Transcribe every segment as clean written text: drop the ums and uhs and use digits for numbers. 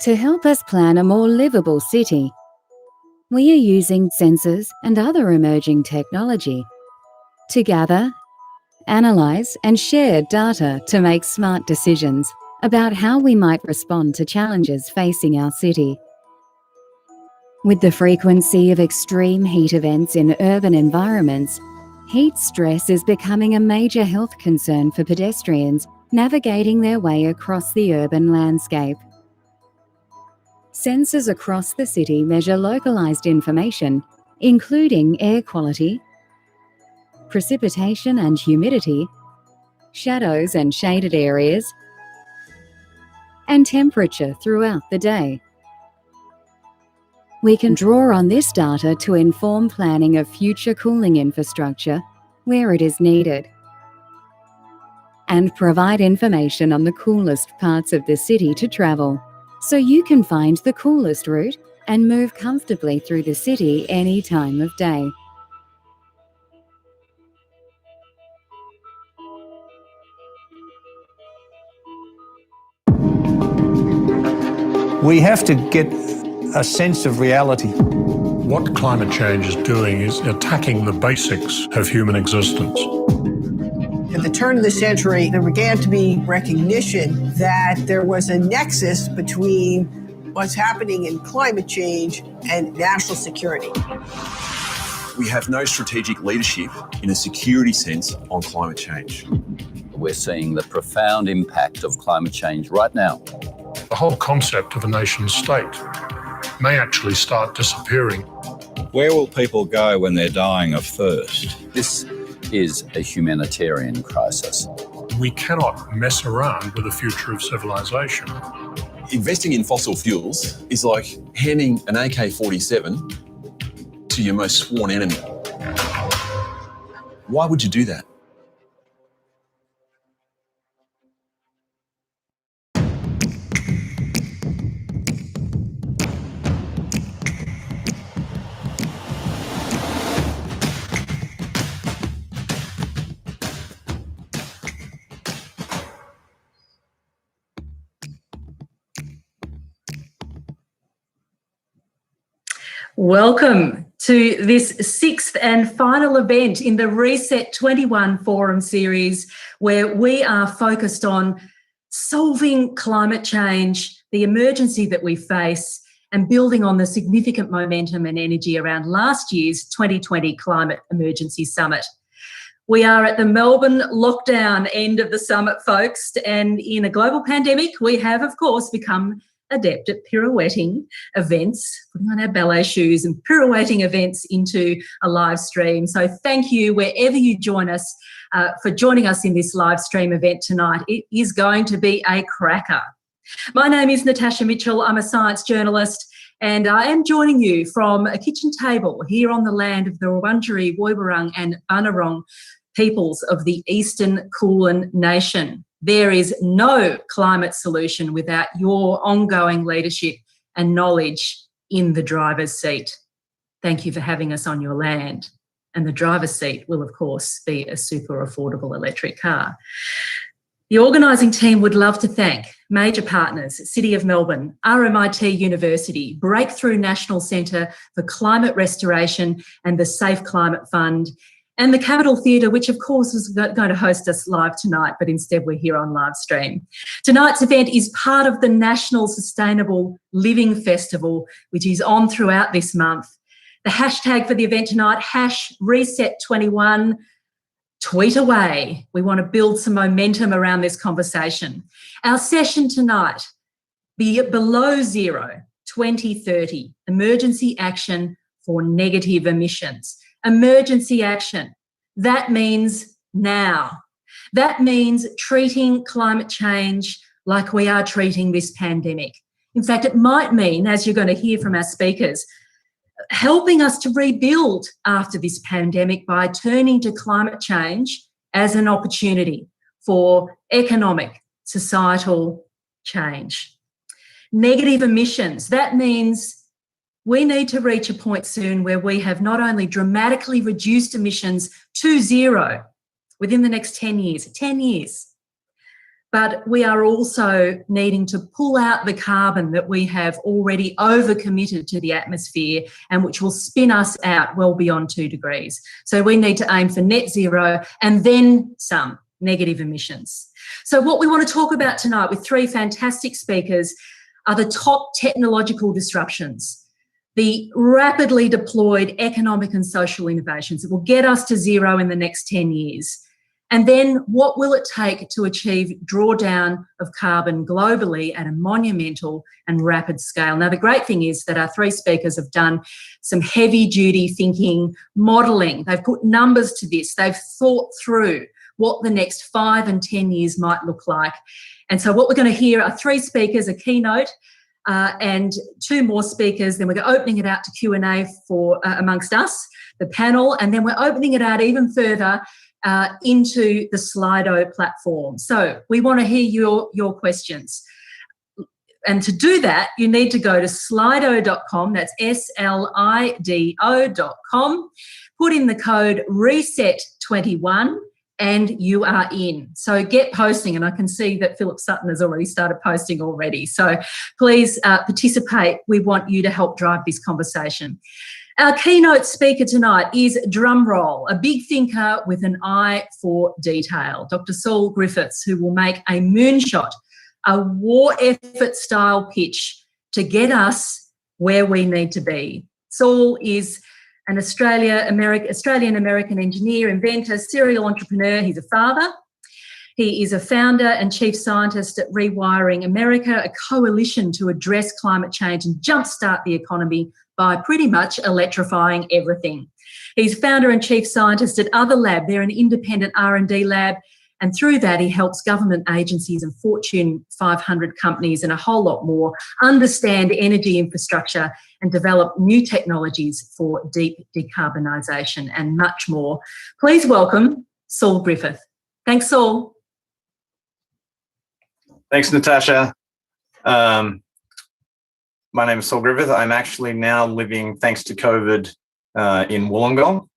To help us plan a more livable city, we are using sensors and other emerging technology to gather, analyse and share data to make smart decisions about how we might respond to challenges facing our city. With the frequency of extreme heat events in urban environments, heat stress is becoming a major health concern for pedestrians navigating their way across the urban landscape. Sensors across the city measure localised information, including air quality, precipitation and humidity, shadows and shaded areas, and temperature throughout the day. We can draw on this data to inform planning of future cooling infrastructure where it is needed, and provide information on the coolest parts of the city to travel, so you can find the coolest route and move comfortably through the city any time of day. We have to get a sense of reality. What climate change is doing is attacking the basics of human existence. At the turn of the century, there began to be recognition that there was a nexus between what's happening in climate change and national security. We have no strategic leadership in a security sense on climate change. We're seeing the profound impact of climate change right now. The whole concept of a nation state may actually start disappearing. Where will people go when they're dying of thirst? This is a humanitarian crisis. We cannot mess around with the future of civilization. Investing in fossil fuels is like handing an AK-47 to your most sworn enemy. Why would you do that? Welcome to this sixth and final event in the RESET.21 forum series, where we are focused on solving climate change, the emergency that we face, and building on the significant momentum and energy around last year's 2020 Climate Emergency Summit. We are at the Melbourne lockdown end of the summit, folks, and in a global pandemic, we have, of course, become adept at pirouetting events, putting on our ballet shoes and pirouetting events into a live stream. So thank you, wherever you join us, for joining us in this live stream event tonight. It is going to be a cracker. My name is Natasha Mitchell. I'm a science journalist, and I am joining you from a kitchen table here on the land of the Wurundjeri, Woiwurrung and Bunurong peoples of the Eastern Kulin Nation. There is no climate solution without your ongoing leadership and knowledge in the driver's seat. Thank you for having us on your land. And the driver's seat will, of course, be a super affordable electric car. The organising team would love to thank major partners, City of Melbourne, RMIT University, Breakthrough National Centre for Climate Restoration and the Safe Climate Fund, and the Capitol Theatre, which of course was going to host us live tonight, but instead we're here on live stream. Tonight's event is part of the National Sustainable Living Festival, which is on throughout this month. The hashtag for the event tonight, #RESET.21, tweet away. We want to build some momentum around this conversation. Our session tonight, be below zero, 2030, emergency action for negative emissions. Emergency action. That means now. That means treating climate change like we are treating this pandemic. In fact, it might mean, as you're going to hear from our speakers, helping us to rebuild after this pandemic by turning to climate change as an opportunity for economic, societal change. Negative emissions. That means we need to reach a point soon where we have not only dramatically reduced emissions to zero within the next 10 years, but we are also needing to pull out the carbon that we have already overcommitted to the atmosphere and which will spin us out well beyond 2 degrees. So we need to aim for net zero and then some negative emissions. So what we want to talk about tonight with 3 fantastic speakers are the top technological disruptions, the rapidly deployed economic and social innovations that will get us to zero in the next 10 years. And then what will it take to achieve drawdown of carbon globally at a monumental and rapid scale? Now, the great thing is that our 3 speakers have done some heavy-duty thinking, modelling. They've put numbers to this. They've thought through what the next 5 and 10 years might look like. And so what we're going to hear are 3 speakers, a keynote, and 2 more speakers. Then we're opening it out to Q&A for amongst us, the panel, and then we're opening it out even further into the Slido platform. So we want to hear your questions. And to do that, you need to go to slido.com, that's SLIDO.com, put in the code RESET.21, and you are in. So get posting, and I can see that Philip Sutton has already started posting already. So please participate. We want you to help drive this conversation. Our keynote speaker tonight is, drumroll, a big thinker with an eye for detail, Dr. Saul Griffiths, who will make a moonshot, a war effort style pitch to get us where we need to be. Saul is an Australian-American engineer, inventor, serial entrepreneur. He's a father. He is a founder and chief scientist at Rewiring America, a coalition to address climate change and jumpstart the economy by pretty much electrifying everything. He's founder and chief scientist at Other Lab. They're an independent R&D lab, and through that he helps government agencies and Fortune 500 companies and a whole lot more understand energy infrastructure and develop new technologies for deep decarbonisation and much more. Please welcome Saul Griffith. Thanks, Saul. Thanks, Natasha. My name is Saul Griffith. I'm actually now living, thanks to COVID, in Wollongong.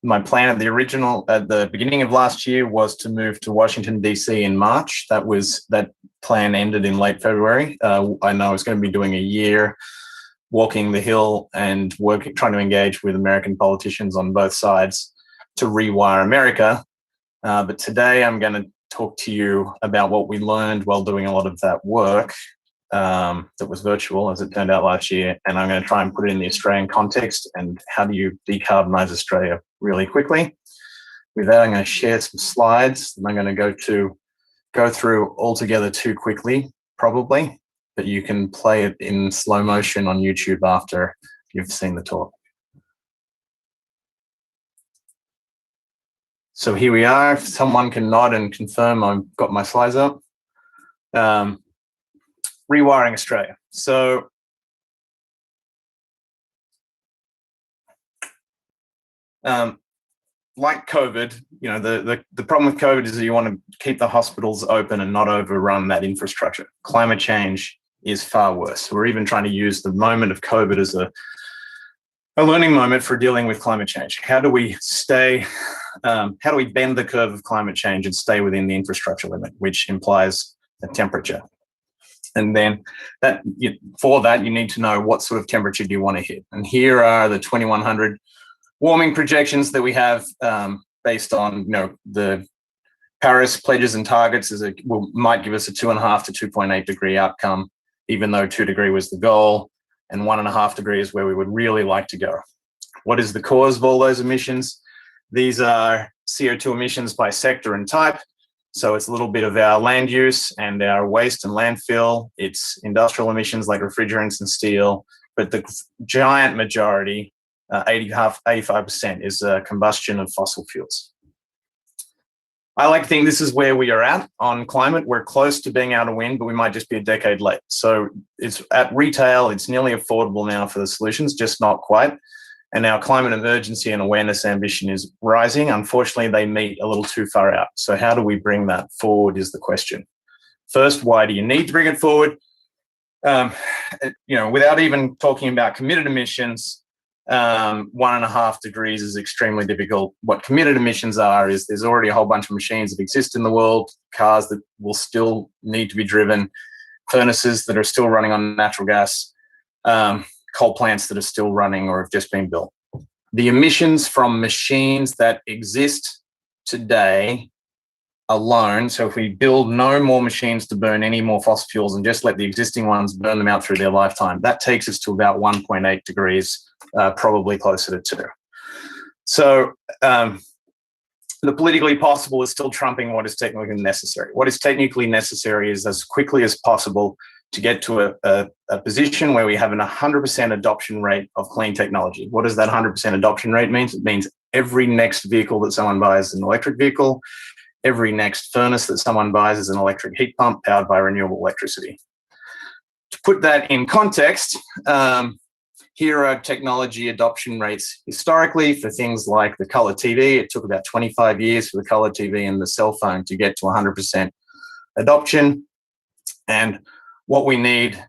My plan at the beginning of last year was to move to Washington, DC in March. That plan ended in late February. I know I was going to be doing a year walking the Hill and trying to engage with American politicians on both sides to rewire America. But today I'm going to talk to you about what we learned while doing a lot of that work that was virtual, as it turned out last year. And I'm going to try and put it in the Australian context and how do you decarbonise Australia really quickly. With that, I'm going to share some slides and I'm going to go through all together too quickly, probably, but you can play it in slow motion on YouTube after you've seen the talk. So here we are. If someone can nod and confirm I've got my slides up. Rewiring Australia. So like COVID, you know, the problem with COVID is that you want to keep the hospitals open and not overrun that infrastructure. Climate change is far worse. We're even trying to use the moment of COVID as a learning moment for dealing with climate change. How do we bend the curve of climate change and stay within the infrastructure limit, which implies a temperature? And then for that, you need to know what sort of temperature do you want to hit. And here are the 2100 warming projections that we have based on, you know, the Paris pledges and targets might give us a 2.5 to 2.8 degree outcome, even though 2 degree was the goal, and 1.5 degrees is where we would really like to go. What is the cause of all those emissions? These are CO2 emissions by sector and type. So it's a little bit of our land use and our waste and landfill. It's industrial emissions like refrigerants and steel, but the giant majority, 85%, is combustion of fossil fuels. I like to think this is where we are at on climate. We're close to being able to win, but we might just be a decade late. So it's at retail, it's nearly affordable now for the solutions, just not quite. And our climate emergency and awareness ambition is rising. Unfortunately, they meet a little too far out. So how do we bring that forward is the question. First, why do you need to bring it forward? You know, without even talking about committed emissions, 1.5 degrees is extremely difficult. What committed emissions are is there's already a whole bunch of machines that exist in the world, cars that will still need to be driven, furnaces that are still running on natural gas, coal plants that are still running or have just been built. The emissions from machines that exist today alone, so if we build no more machines to burn any more fossil fuels and just let the existing ones burn them out through their lifetime, that takes us to about 1.8 degrees, probably closer to 2. So the politically possible is still trumping what is technically necessary. What is technically necessary is as quickly as possible to get to a position where we have an 100% adoption rate of clean technology. What does that 100% adoption rate mean? It means every next vehicle that someone buys is an electric vehicle. Every next furnace that someone buys is an electric heat pump powered by renewable electricity. To put that in context, here are technology adoption rates historically for things like the color TV. It took about 25 years for the color TV and the cell phone to get to 100% adoption. And what we need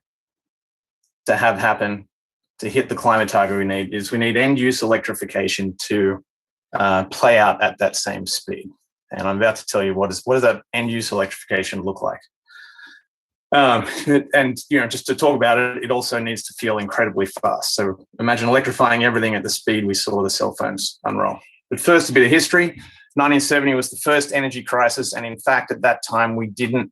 to have happen to hit the climate target we need end-use electrification to play out at that same speed. And I'm about to tell you what does that end-use electrification look like. And just to talk about it, it also needs to feel incredibly fast. So imagine electrifying everything at the speed we saw the cell phones unroll. But first, a bit of history. 1970 was the first energy crisis, and in fact, at that time, we didn't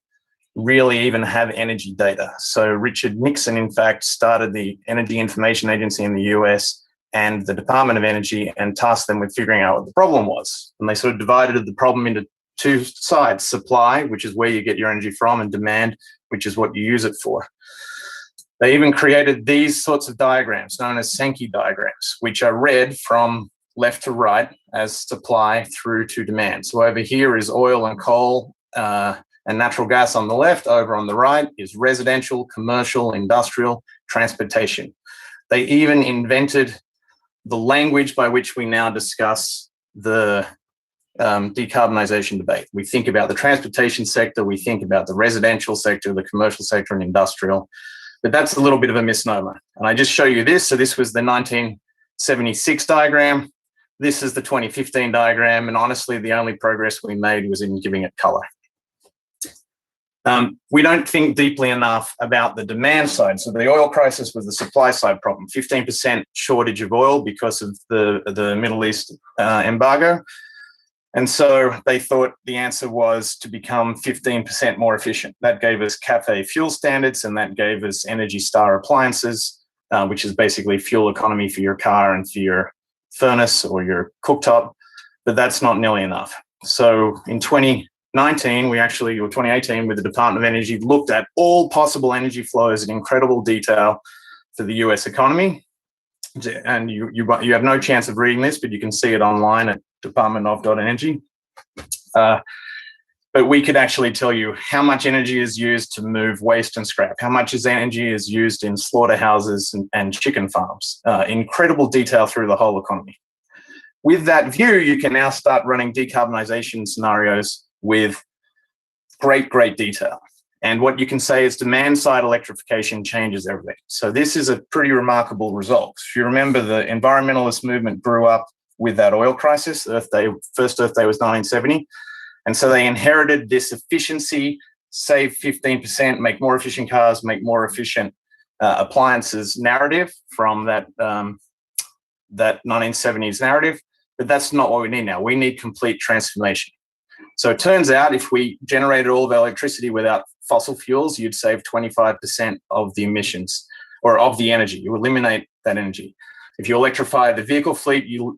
really even have energy data. So Richard Nixon, in fact, started the Energy Information Agency in the US and the Department of Energy and tasked them with figuring out what the problem was. And they sort of divided the problem into two sides: supply, which is where you get your energy from, and demand, which is what you use it for. They even created these sorts of diagrams known as Sankey diagrams, which are read from left to right as supply through to demand. So over here is oil and coal and natural gas on the left. Over on the right is residential, commercial, industrial, transportation. They even invented the language by which we now discuss the decarbonisation debate. We think about the transportation sector, we think about the residential sector, the commercial sector, and industrial. But that's a little bit of a misnomer. And I just show you this. So this was the 1976 diagram. This is the 2015 diagram. And honestly, the only progress we made was in giving it colour. We don't think deeply enough about the demand side. So the oil crisis was the supply side problem. 15% shortage of oil because of the Middle East embargo. And so they thought the answer was to become 15% more efficient. That gave us CAFE fuel standards, and that gave us Energy Star appliances, which is basically fuel economy for your car and for your furnace or your cooktop. But that's not nearly enough. So in 2018, with the Department of Energy, looked at all possible energy flows in incredible detail for the US economy. And you have no chance of reading this, but you can see it online at departmentof.energy. But we could actually tell you how much energy is used to move waste and scrap, how much energy is used in slaughterhouses and chicken farms. Incredible detail through the whole economy. With that view, you can now start running decarbonisation scenarios with great detail. And what you can say is demand-side electrification changes everything. So this is a pretty remarkable result. If you remember, the environmentalist movement grew up with that oil crisis. First Earth Day was 1970. And so they inherited this efficiency, save 15%, make more efficient cars, make more efficient appliances narrative from that 1970s narrative. But that's not what we need now. We need complete transformation. So it turns out if we generated all of our electricity without fossil fuels, you'd save 25% of the emissions or of the energy. You eliminate that energy. If you electrify the vehicle fleet, you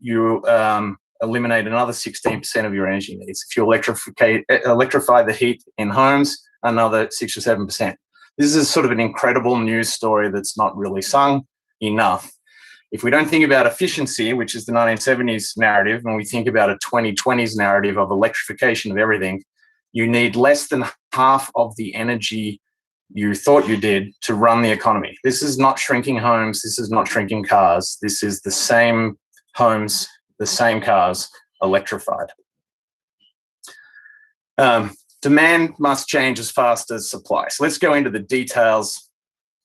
eliminate another 16% of your energy needs. If you electrify the heat in homes, another 6 or 7%. This is sort of an incredible news story that's not really sung enough. If we don't think about efficiency, which is the 1970s narrative, and we think about a 2020s narrative of electrification of everything, you need less than half of the energy you thought you did to run the economy. This is not shrinking homes. This is not shrinking cars. This is the same homes, the same cars electrified. Demand must change as fast as supply. So let's go into the details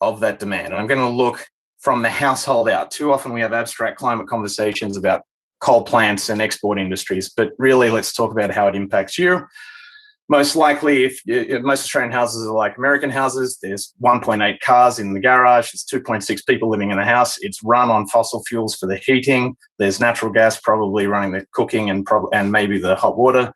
of that demand. I'm going to look from the household out. Too often we have abstract climate conversations about coal plants and export industries, but really let's talk about how it impacts you. Most likely, if most Australian houses are like American houses, there's 1.8 cars in the garage, there's 2.6 people living in the house, it's run on fossil fuels for the heating, there's natural gas probably running the cooking and maybe the hot water.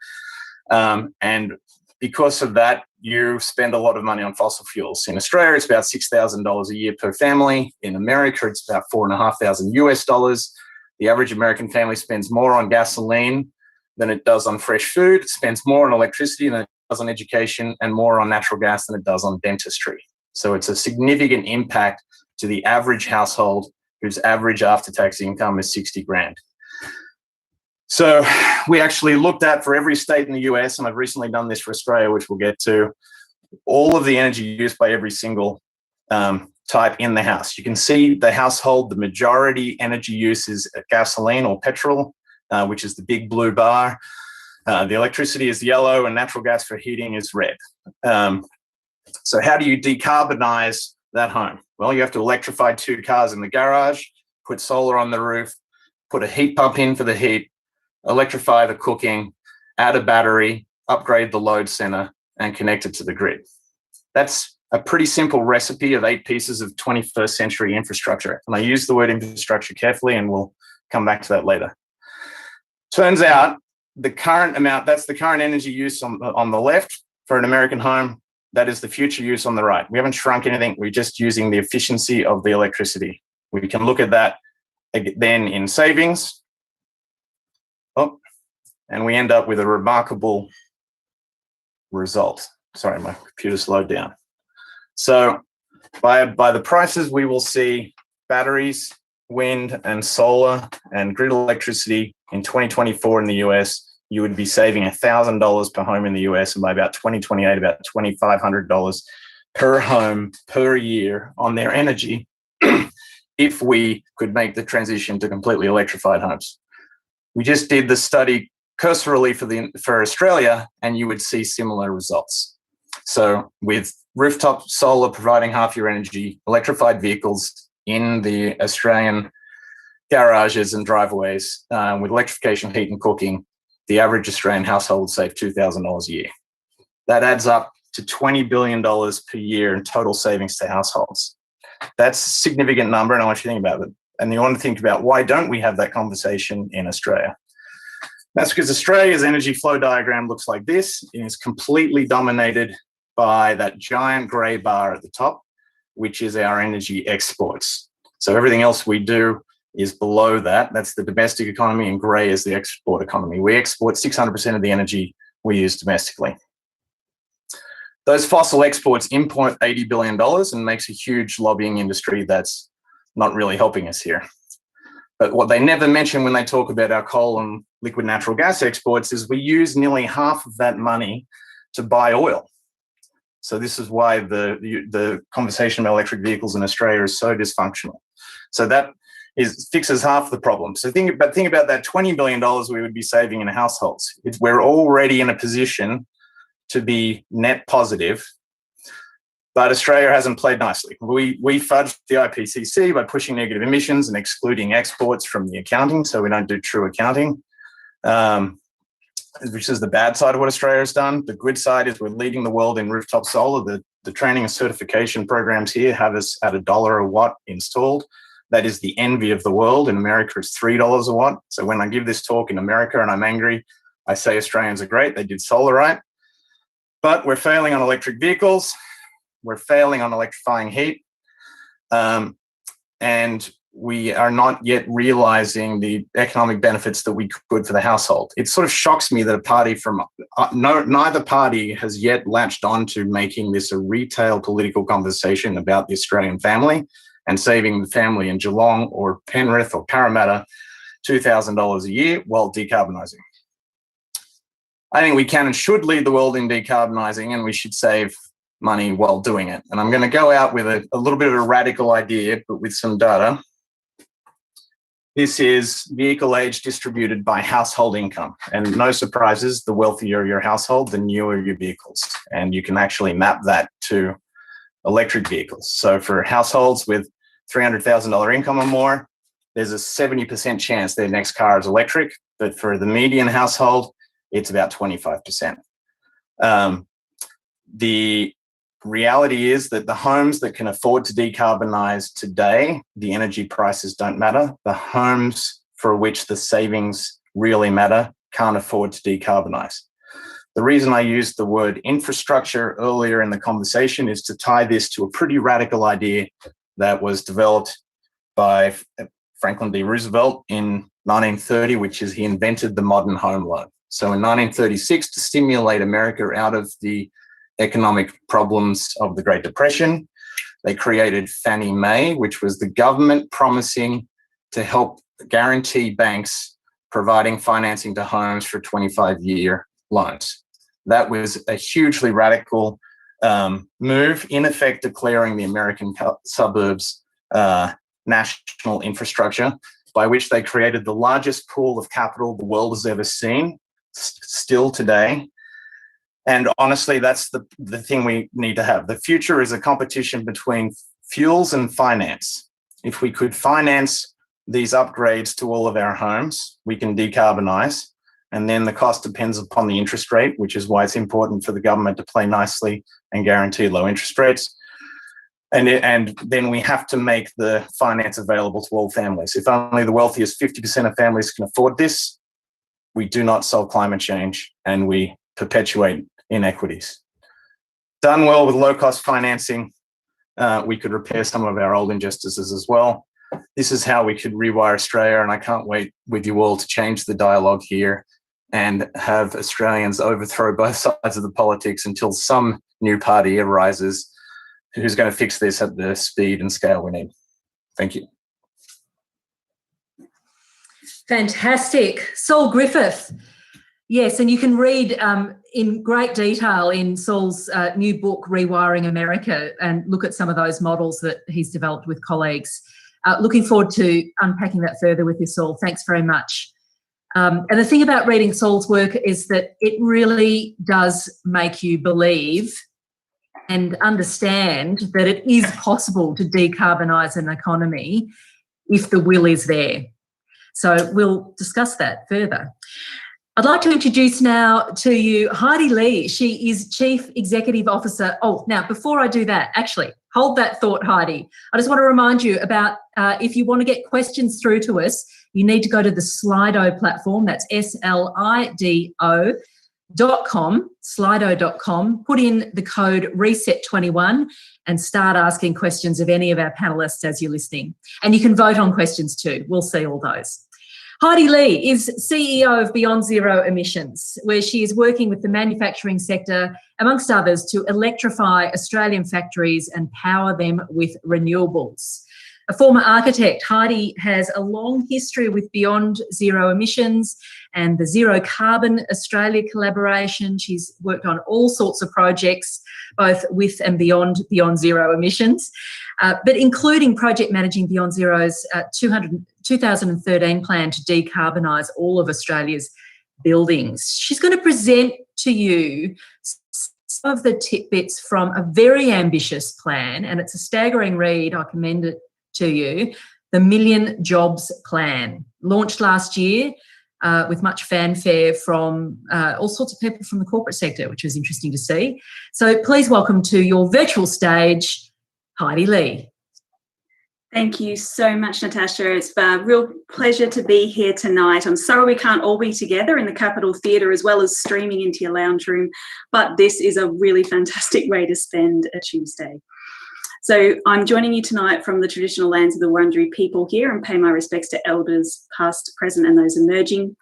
And because of that, you spend a lot of money on fossil fuels. In Australia, it's about $6,000 a year per family. In America, it's about $4,500 US. The average American family spends more on gasoline than it does on fresh food. It spends more on electricity than it does on education, and more on natural gas than it does on dentistry. So it's a significant impact to the average household whose average after-tax income is 60 grand. So we actually looked at, for every state in the US, and I've recently done this for Australia, which we'll get to, all of the energy used by every single type in the house. You can see the household, the majority energy use is gasoline or petrol, which is the big blue bar. The electricity is yellow, and natural gas for heating is red. So how do you decarbonize that home? Well, you have to electrify 2 cars in the garage, put solar on the roof, put a heat pump in for the heat, electrify the cooking, add a battery, upgrade the load center, and connect it to the grid. That's a pretty simple recipe of 8 pieces of 21st century infrastructure. And I use the word infrastructure carefully, and we'll come back to that later. Turns out the current amount, that's the current energy use on the left for an American home. That is the future use on the right. We haven't shrunk anything. We're just using the efficiency of the electricity. We can look at that then in savings. Oh, and we end up with a remarkable result. Sorry, my computer slowed down. So by the prices, we will see batteries, wind and solar and grid electricity in 2024 in the US, you would be saving $1,000 per home in the US, and by about 2028, about $2,500 per home per year on their energy if we could make the transition to completely electrified homes. We just did the study cursorily for Australia, and you would see similar results. So with rooftop solar providing half your energy, electrified vehicles in the Australian garages and driveways, with electrification, heat and cooking, the average Australian household would save $2,000 a year. That adds up to $20 billion per year in total savings to households. That's a significant number, and I want you to think about it. And you want to think about, why don't we have that conversation in Australia? That's because Australia's energy flow diagram looks like this. It is completely dominated by that giant grey bar at the top, which is our energy exports. So everything else we do is below that. That's the domestic economy, and grey is the export economy. We export 600% of the energy we use domestically. Those fossil exports import $80 billion and makes a huge lobbying industry that's not really helping us here. But what they never mention when they talk about our coal and liquid natural gas exports is we use nearly half of that money to buy oil. So this is why the conversation about electric vehicles in Australia is so dysfunctional. So that fixes half the problem. So think about that $20 billion we would be saving in households. We're already in a position to be net positive, but Australia hasn't played nicely. We fudged the IPCC by pushing negative emissions and excluding exports from the accounting, so we don't do true accounting, which is the bad side of what Australia has done. The good side is we're leading the world in rooftop solar. The training and certification programs here have us at $1 a watt installed. That is the envy of the world. In America, it's $3 a watt. So when I give this talk in America and I'm angry, I say Australians are great. They did solar right. But we're failing on electric vehicles. We're failing on electrifying heat. And we are not yet realizing the economic benefits that we could for the household. It sort of shocks me that a party from neither party has yet latched on to making this a retail political conversation about the Australian family and saving the family in Geelong or Penrith or Parramatta $2,000 a year while decarbonising. I think we can and should lead the world in decarbonising, and we should save money while doing it. And I'm going to go out with a little bit of a radical idea, but with some data. This is vehicle age distributed by household income. And no surprises, the wealthier your household, the newer your vehicles. And you can actually map that to electric vehicles. So for households with $300,000 income or more, there's a 70% chance their next car is electric. But for the median household, it's about 25%. The reality is that the homes that can afford to decarbonize today, the energy prices don't matter. The homes for which the savings really matter can't afford to decarbonize. The reason I used the word infrastructure earlier in the conversation is to tie this to a pretty radical idea that was developed by Franklin D. Roosevelt in 1930, which is he invented the modern home loan. So in 1936, to stimulate America out of the economic problems of the Great Depression, they created Fannie Mae, which was the government promising to help guarantee banks providing financing to homes for 25-year loans. That was a hugely radical move, in effect declaring the American suburbs national infrastructure, by which they created the largest pool of capital the world has ever seen, still today. And honestly, that's the thing we need to have. The future is a competition between fuels and finance. If we could finance these upgrades to all of our homes, we can decarbonize. And then the cost depends upon the interest rate, which is why it's important for the government to play nicely and guarantee low interest rates. And then we have to make the finance available to all families. If only the wealthiest 50% of families can afford this, we do not solve climate change and we perpetuate inequities. Done well with low-cost financing, we could repair some of our old injustices as well. This is how we could rewire Australia, and I can't wait with you all to change the dialogue here and have Australians overthrow both sides of the politics until some new party arises who's going to fix this at the speed and scale we need. Thank you. Fantastic. Saul Griffith. Yes, and you can read in great detail in Saul's new book, Rewiring America, and look at some of those models that he's developed with colleagues. Looking forward to unpacking that further with you, Saul. Thanks very much. And the thing about reading Saul's work is that it really does make you believe and understand that it is possible to decarbonise an economy if the will is there. So we'll discuss that further. I'd like to introduce now to you Heidi Lee. She is Chief Executive Officer. Oh, now, before I do that, actually, hold that thought, Heidi. I just want to remind you about if you want to get questions through to us, you need to go to the Slido platform. That's slido.com, slido.com. Put in the code RESET.21 and start asking questions of any of our panellists as you're listening. And you can vote on questions too. We'll see all those. Heidi Lee is CEO of Beyond Zero Emissions, where she is working with the manufacturing sector, amongst others, to electrify Australian factories and power them with renewables. A former architect, Heidi has a long history with Beyond Zero Emissions and the Zero Carbon Australia collaboration. She's worked on all sorts of projects, both with and beyond Zero Emissions, but including project managing Beyond Zero's 2013 plan to decarbonise all of Australia's buildings. She's going to present to you some of the tidbits from a very ambitious plan, and it's a staggering read. I commend it to you. The Million Jobs Plan, launched last year with much fanfare from all sorts of people from the corporate sector, which was interesting to see. So please welcome to your virtual stage, Heidi Lee. Thank you so much, Natasha. It's a real pleasure to be here tonight. I'm sorry we can't all be together in the Capitol Theatre as well as streaming into your lounge room, but this is a really fantastic way to spend a Tuesday. So I'm joining you tonight from the traditional lands of the Wurundjeri people here and pay my respects to elders past, present and those emerging.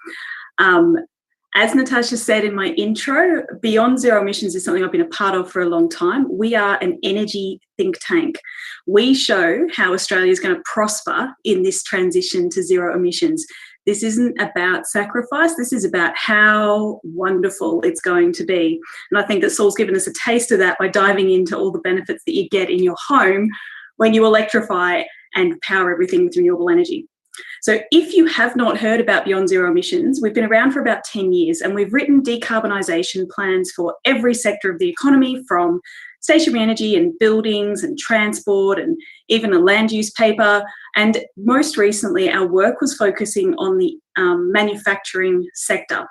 As Natasha said in my intro, Beyond Zero Emissions is something I've been a part of for a long time. We are an energy think tank. We show how Australia is going to prosper in this transition to zero emissions. This isn't about sacrifice. This is about how wonderful it's going to be. And I think that Saul's given us a taste of that by diving into all the benefits that you get in your home when you electrify and power everything with renewable energy. So if you have not heard about Beyond Zero Emissions, we've been around for about 10 years and we've written decarbonisation plans for every sector of the economy, from stationary energy and buildings and transport and even a land use paper. And most recently, our work was focusing on the manufacturing sector.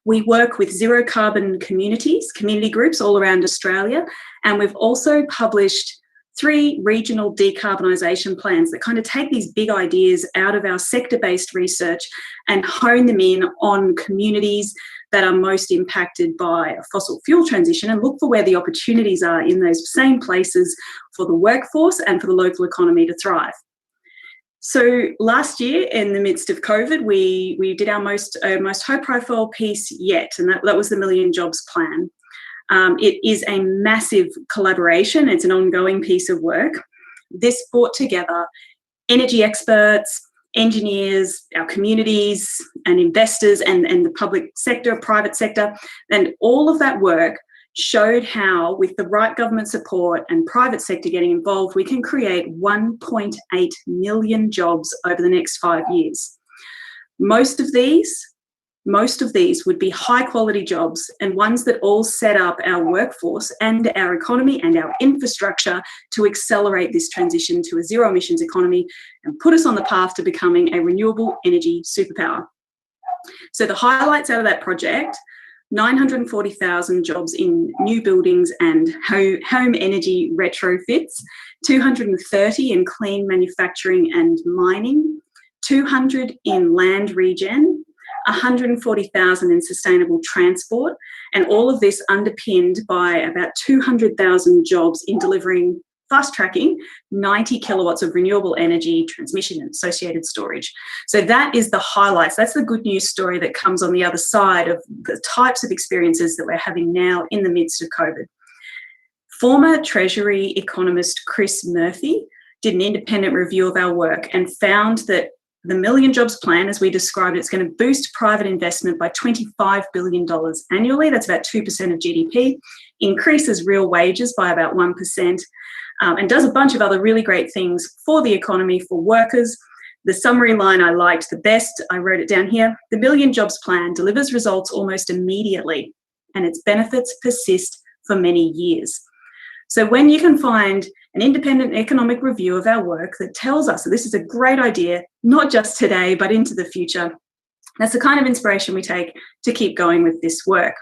We work with zero carbon communities, community groups all around Australia, and we've also published 3 regional decarbonisation plans that kind of take these big ideas out of our sector-based research and hone them in on communities that are most impacted by a fossil fuel transition and look for where the opportunities are in those same places for the workforce and for the local economy to thrive. So last year, in the midst of COVID, we did our most high-profile piece yet, and that was the Million Jobs Plan. It is a massive collaboration. It's an ongoing piece of work. This brought together energy experts, engineers, our communities and investors and the public sector, private sector, and all of that work showed how, with the right government support and private sector getting involved, we can create 1.8 million jobs over the next 5 years. Most of these would be high quality jobs and ones that all set up our workforce and our economy and our infrastructure to accelerate this transition to a zero emissions economy and put us on the path to becoming a renewable energy superpower. So the highlights out of that project: 940,000 jobs in new buildings and home energy retrofits, 230 in clean manufacturing and mining, 200 in land regen, 140,000 in sustainable transport, and all of this underpinned by about 200,000 jobs in delivering, fast-tracking 90 kilowatts of renewable energy transmission and associated storage. So that is the highlights. That's the good news story that comes on the other side of the types of experiences that we're having now in the midst of COVID. Former Treasury economist Chris Murphy did an independent review of our work and found that the Million Jobs Plan, as we described, it's going to boost private investment by $25 billion annually. That's about 2% of GDP, increases real wages by about 1%, and does a bunch of other really great things for the economy, for workers. The summary line I liked the best, I wrote it down here: the Million Jobs Plan delivers results almost immediately, and its benefits persist for many years. So when you can find an independent economic review of our work that tells us that this is a great idea, not just today, but into the future, that's the kind of inspiration we take to keep going with this work.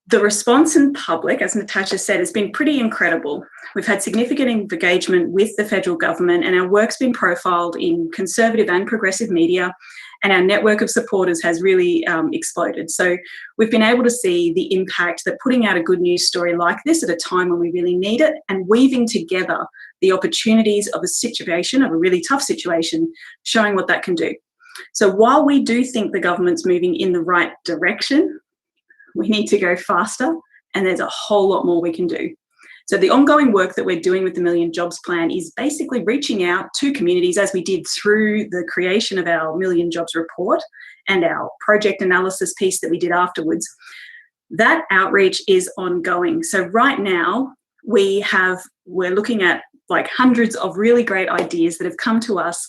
The response in public, as Natasha said, has been pretty incredible. We've had significant engagement with the federal government, and our work's been profiled in conservative and progressive media, and our network of supporters has really exploded. So we've been able to see the impact that putting out a good news story like this at a time when we really need it, and weaving together the opportunities of a situation, of a really tough situation, showing what that can do. So while we do think the government's moving in the right direction, we need to go faster, and there's a whole lot more we can do. So the ongoing work that we're doing with the Million Jobs Plan is basically reaching out to communities, as we did through the creation of our Million Jobs report and our project analysis piece that we did afterwards. That outreach is ongoing. So right now we're looking at like hundreds of really great ideas that have come to us,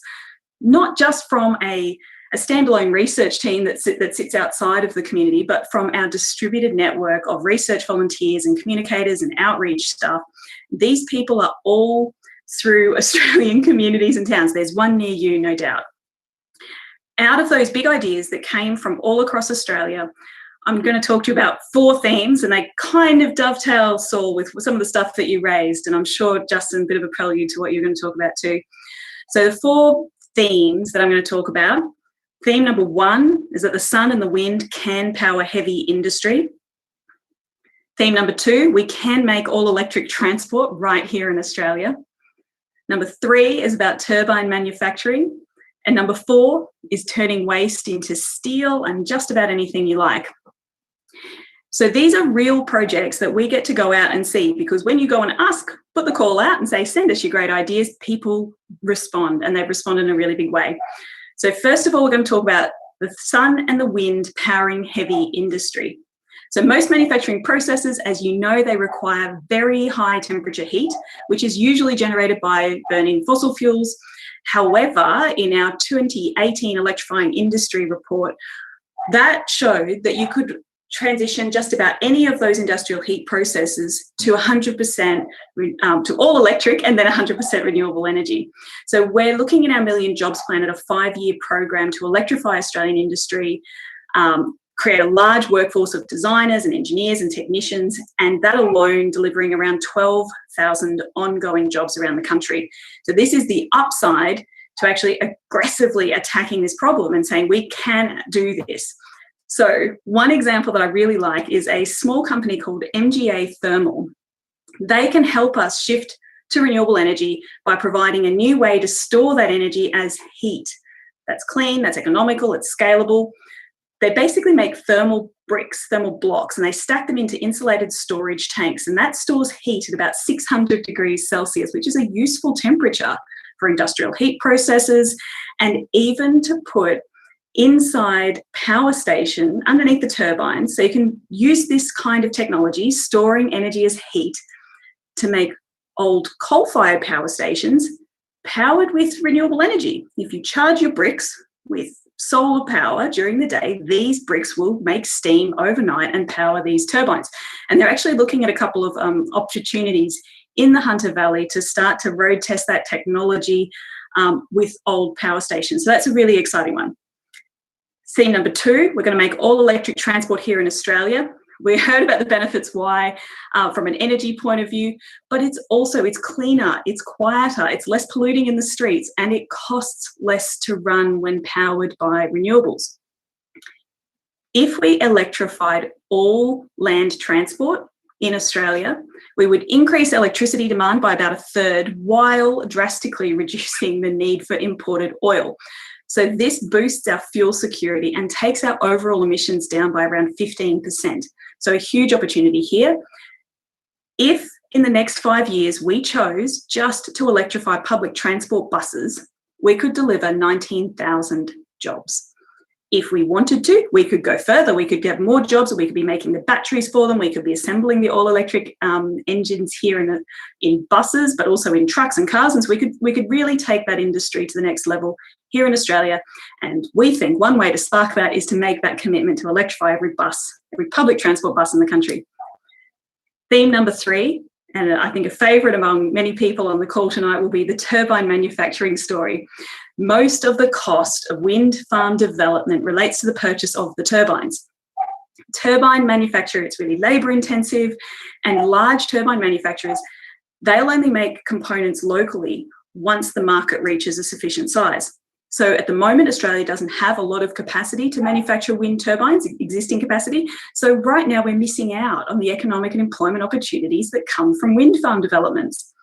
not just from a standalone research team that sits outside of the community, but from our distributed network of research volunteers and communicators and outreach staff. These people are all through Australian communities and towns. There's one near you, no doubt. Out of those big ideas that came from all across Australia, I'm going to talk to you about 4 themes, and they kind of dovetail, Saul, with some of the stuff that you raised, and I'm sure, Justin, a bit of a prelude to what you're going to talk about too. So the 4 themes that I'm going to talk about. Theme number 1 is that the sun and the wind can power heavy industry. Theme number 2, we can make all electric transport right here in Australia. Number 3 is about turbine manufacturing. And number 4 is turning waste into steel and just about anything you like. So these are real projects that we get to go out and see, because when you go and put the call out and say, send us your great ideas, people respond, and they've responded in a really big way. So first of all, we're going to talk about the sun and the wind powering heavy industry. So most manufacturing processes, as you know, they require very high temperature heat, which is usually generated by burning fossil fuels. However, in our 2018 electrifying industry report, that showed that you could transition just about any of those industrial heat processes to 100% to all electric and then 100% renewable energy. So we're looking in our Million Jobs Plan at a 5-year program to electrify Australian industry, create a large workforce of designers and engineers and technicians, and that alone delivering around 12,000 ongoing jobs around the country. So this is the upside to actually aggressively attacking this problem and saying we can do this. So one example that I really like is a small company called MGA Thermal. They can help us shift to renewable energy by providing a new way to store that energy as heat. That's clean, that's economical, it's scalable. They basically make thermal bricks, thermal blocks, and they stack them into insulated storage tanks, and that stores heat at about 600 degrees Celsius, which is a useful temperature for industrial heat processes, and even to put inside power station underneath the turbines. So you can use this kind of technology, storing energy as heat, to make old coal-fired power stations powered with renewable energy. If you charge your bricks with solar power during the day, these bricks will make steam overnight and power these turbines. And they're actually looking at a couple of opportunities in the Hunter Valley to start to road test that technology with old power stations. So that's a really exciting one. Theme number 2, we're going to make all electric transport here in Australia. We heard about the benefits why from an energy point of view, but it's cleaner, it's quieter, it's less polluting in the streets, and it costs less to run when powered by renewables. If we electrified all land transport in Australia, we would increase electricity demand by about 1/3 while drastically reducing the need for imported oil. So this boosts our fuel security and takes our overall emissions down by around 15%. So a huge opportunity here. If in the next 5 years we chose just to electrify public transport buses, we could deliver 19,000 jobs. If we wanted to, we could go further. We could get more jobs, or we could be making the batteries for them. We could be assembling the all-electric engines here in buses, but also in trucks and cars. And so we could really take that industry to the next level here in Australia. And we think one way to spark that is to make that commitment to electrify every public transport bus in the country. Theme number 3, and I think a favourite among many people on the call tonight, will be the turbine manufacturing story. Most of the cost of wind farm development relates to the purchase of the turbines. Turbine manufacture, it's really labour intensive, and large turbine manufacturers, they'll only make components locally once the market reaches a sufficient size. So at the moment, Australia doesn't have a lot of capacity to manufacture wind turbines, existing capacity. So right now we're missing out on the economic and employment opportunities that come from wind farm developments.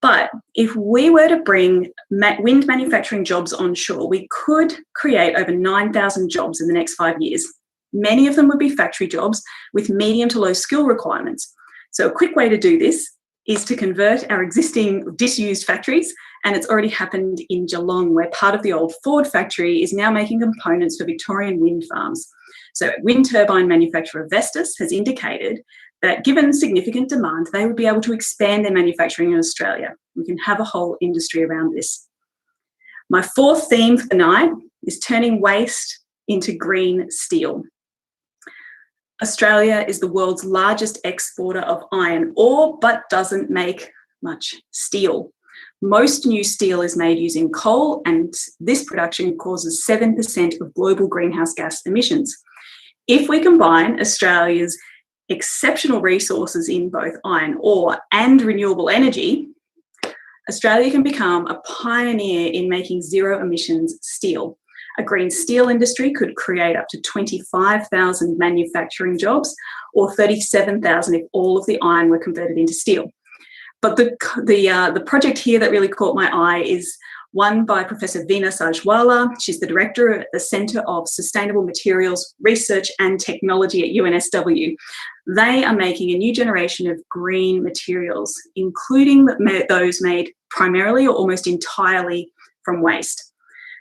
But if we were to bring wind manufacturing jobs onshore, we could create over 9,000 jobs in the next 5 years. Many of them would be factory jobs with medium to low skill requirements. So a quick way to do this is to convert our existing disused factories, and it's already happened in Geelong, where part of the old Ford factory is now making components for Victorian wind farms. So wind turbine manufacturer Vestas has indicated that given significant demand, they would be able to expand their manufacturing in Australia. We can have a whole industry around this. My 4th theme for the night is turning waste into green steel. Australia is the world's largest exporter of iron ore, but doesn't make much steel. Most new steel is made using coal, and this production causes 7% of global greenhouse gas emissions. If we combine Australia's exceptional resources in both iron ore and renewable energy, Australia can become a pioneer in making zero emissions steel. A green steel industry could create up to 25,000 manufacturing jobs, or 37,000 if all of the iron were converted into steel. But the project here that really caught my eye is one by Professor Veena Sajwala. She's the director at the Centre of Sustainable Materials Research and Technology at UNSW. They are making a new generation of green materials, including those made primarily or almost entirely from waste.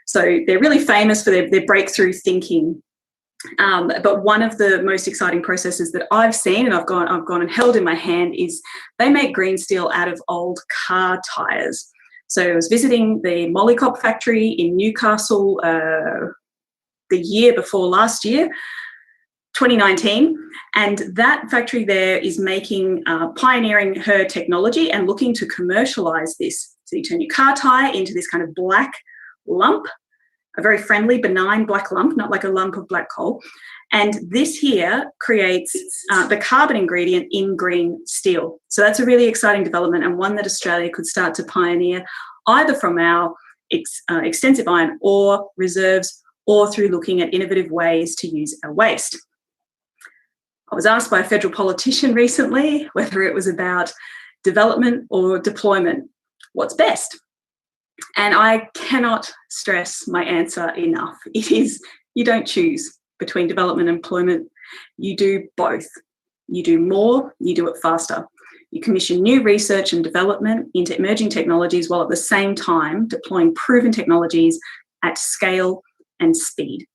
So they're really famous for their breakthrough thinking. But one of the most exciting processes that I've seen, and I've gone and held in my hand, is they make green steel out of old car tyres. So I was visiting the Mollycop factory in Newcastle the year before last year. 2019, and that factory there is pioneering her technology and looking to commercialize this. So you turn your car tire into this kind of black lump, a very friendly, benign black lump, not like a lump of black coal. And this here creates the carbon ingredient in green steel. So that's a really exciting development, and one that Australia could start to pioneer either from our extensive iron ore reserves or through looking at innovative ways to use our waste. I was asked by a federal politician recently whether it was about development or deployment. What's best? And I cannot stress my answer enough. It is, you don't choose between development and employment. You do both. You do more, you do it faster. You commission new research and development into emerging technologies while at the same time deploying proven technologies at scale and speed.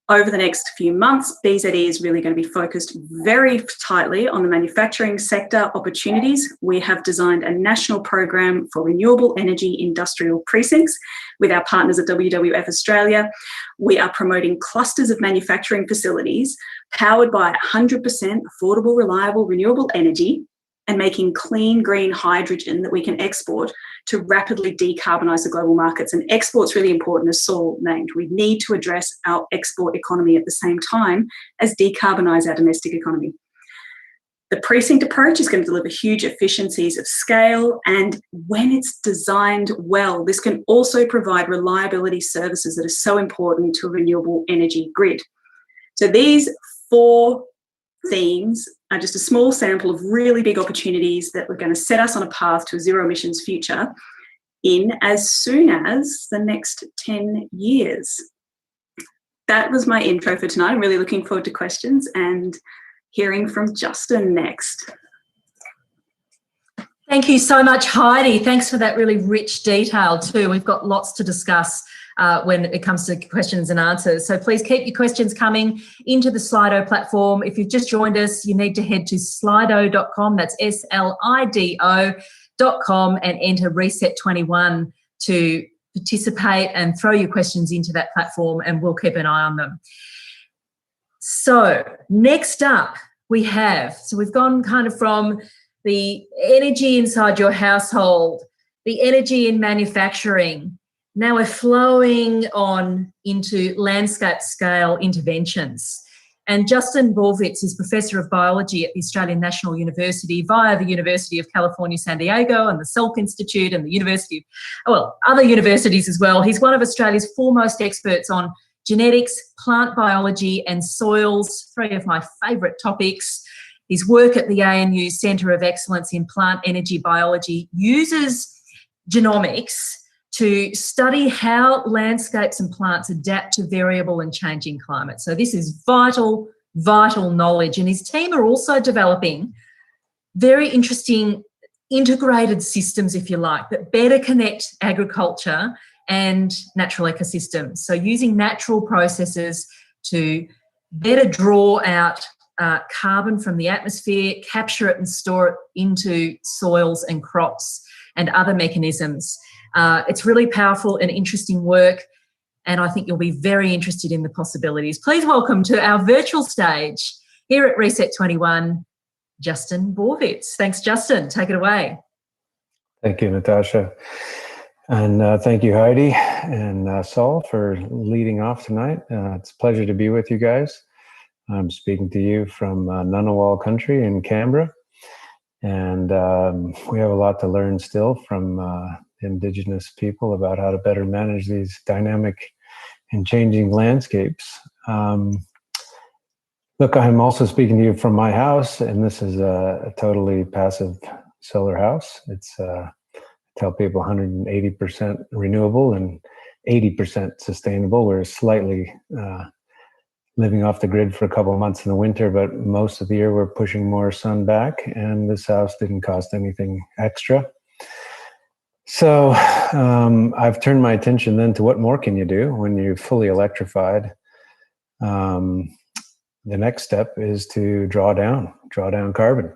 Over the next few months, BZE is really going to be focused very tightly on the manufacturing sector opportunities. We have designed a national program for renewable energy industrial precincts with our partners at WWF Australia. We are promoting clusters of manufacturing facilities powered by 100% affordable, reliable, renewable energy and making clean, green hydrogen that we can export to rapidly decarbonise the global markets. And export's really important, as Saul named. We need to address our export economy at the same time as decarbonise our domestic economy. The precinct approach is going to deliver huge efficiencies of scale, and when it's designed well, this can also provide reliability services that are so important to a renewable energy grid. So these 4 themes are just a small sample of really big opportunities that we're going to set us on a path to a zero emissions future in as soon as the next 10 years. That was my intro for tonight. I'm really looking forward to questions and hearing from Justin next. Thank you so much, Heidi. Thanks for that really rich detail too. We've got lots to discuss when it comes to questions and answers. So please keep your questions coming into the Slido platform. If you've just joined us, you need to head to slido.com, that's SLIDO.com, and enter RESET.21 to participate and throw your questions into that platform, and we'll keep an eye on them. So next up we've gone kind of from the energy inside your household, the energy in manufacturing. Now we're flowing on into landscape scale interventions. And Justin Borwitz is Professor of Biology at the Australian National University via the University of California, San Diego, and the Salk Institute and the University of, other universities as well. He's one of Australia's foremost experts on genetics, plant biology and soils, 3 of my favourite topics. His work at the ANU Centre of Excellence in Plant Energy Biology uses genomics to study how landscapes and plants adapt to variable and changing climate. So this is vital, vital knowledge. And his team are also developing very interesting integrated systems, if you like, that better connect agriculture and natural ecosystems. So using natural processes to better draw out carbon from the atmosphere, capture it and store it into soils and crops and other mechanisms. It's really powerful and interesting work, and I think you'll be very interested in the possibilities. Please welcome to our virtual stage here at RESET.21, Justin Borwitz. Thanks, Justin. Take it away. Thank you, Natasha. And thank you, Heidi and Saul, for leading off tonight. It's a pleasure to be with you guys. I'm speaking to you from Ngunnawal country in Canberra. And we have a lot to learn still from Indigenous people about how to better manage these dynamic and changing landscapes. Look, I'm also speaking to you from my house, and this is a totally passive solar house. It's I tell people 180% renewable and 80% sustainable. We're slightly living off the grid for a couple of months in the winter, but most of the year we're pushing more sun back, and this house didn't cost anything extra. So I've turned my attention then to what more can you do when you're fully electrified. The next step is to draw down carbon.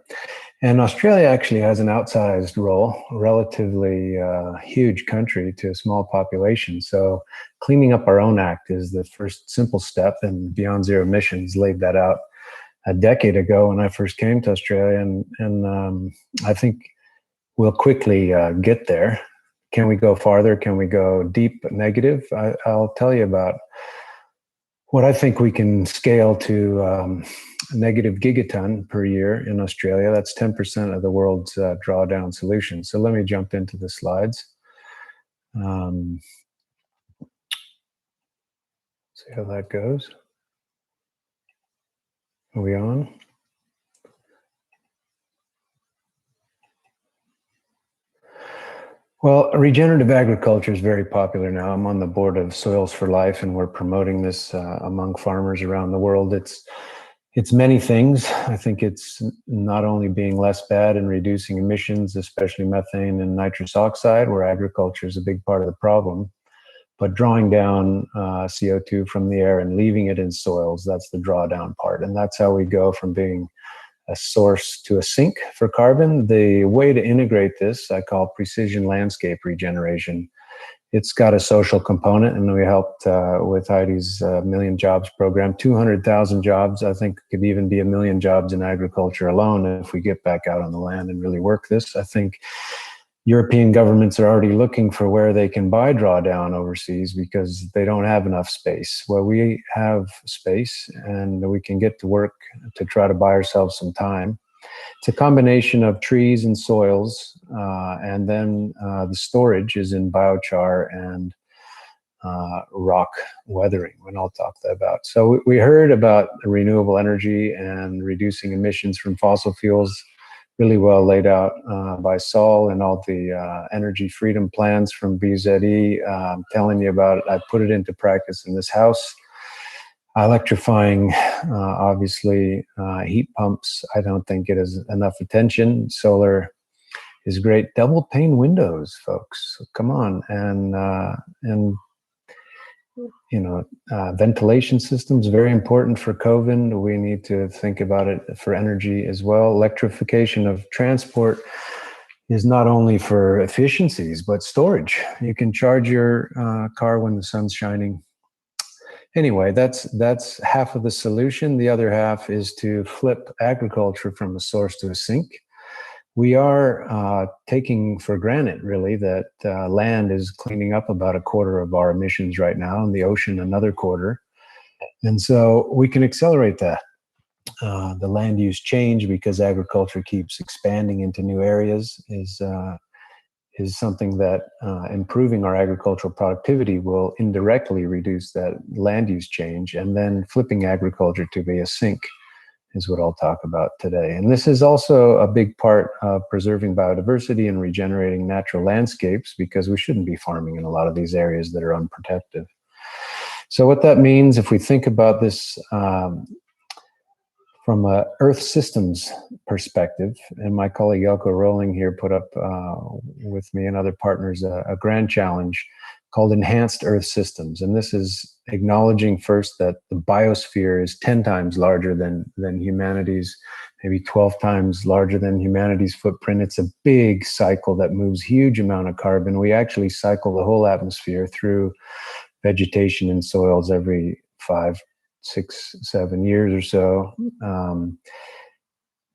And Australia actually has an outsized role, a relatively huge country to a small population. So cleaning up our own act is the first simple step, and Beyond Zero Emissions laid that out a decade ago when I first came to Australia. And I think we'll quickly get there. Can we go farther? Can we go deep negative? I'll tell you about what I think we can scale to negative gigaton per year in Australia. That's 10% of the world's drawdown solution. So let me jump into the slides. See how that goes. Are we on? Well, regenerative agriculture is very popular now. I'm on the board of Soils for Life, and we're promoting this among farmers around the world. It's many things. I think it's not only being less bad and reducing emissions, especially methane and nitrous oxide, where agriculture is a big part of the problem, but drawing down CO2 from the air and leaving it in soils. That's the drawdown part. And that's how we go from being a source to a sink for carbon. The way to integrate this, I call precision landscape regeneration. It's got a social component, and we helped with Heidi's Million Jobs program, 200,000 jobs. I think could even be 1 million jobs in agriculture alone if we get back out on the land and really work this. I think European governments are already looking for where they can buy drawdown overseas because they don't have enough space. Well, we have space, and we can get to work to try to buy ourselves some time. It's a combination of trees and soils, and then the storage is in biochar and rock weathering, and I'll talk about. So we heard about renewable energy and reducing emissions from fossil fuels, really well laid out by Saul and all the energy freedom plans from BZE. I'm telling you about it. I put it into practice in this house. Electrifying, obviously, heat pumps, I don't think it has enough attention. Solar is great. Double pane windows, folks. Come on. And you know, ventilation systems, very important for COVID. We need to think about it for energy as well. Electrification of transport is not only for efficiencies, but storage. You can charge your car when the sun's shining. Anyway, that's half of the solution. The other half is to flip agriculture from a source to a sink. We are taking for granted, really, that land is cleaning up about 1/4 of our emissions right now, and the ocean another 1/4. And so we can accelerate that. The land use change, because agriculture keeps expanding into new areas, is something that improving our agricultural productivity will indirectly reduce that land use change, and then flipping agriculture to be a sink is what I'll talk about today. And this is also a big part of preserving biodiversity and regenerating natural landscapes, because we shouldn't be farming in a lot of these areas that are unprotected. So what that means, if we think about this from a Earth systems perspective, and my colleague Elko Rowling here put up with me and other partners a grand challenge called Enhanced Earth Systems. And this is acknowledging first that the biosphere is 10 times larger than humanity's, maybe 12 times larger than humanity's footprint. It's a big cycle that moves huge amount of carbon. We actually cycle the whole atmosphere through vegetation and soils every 5, 6, 7 years or so.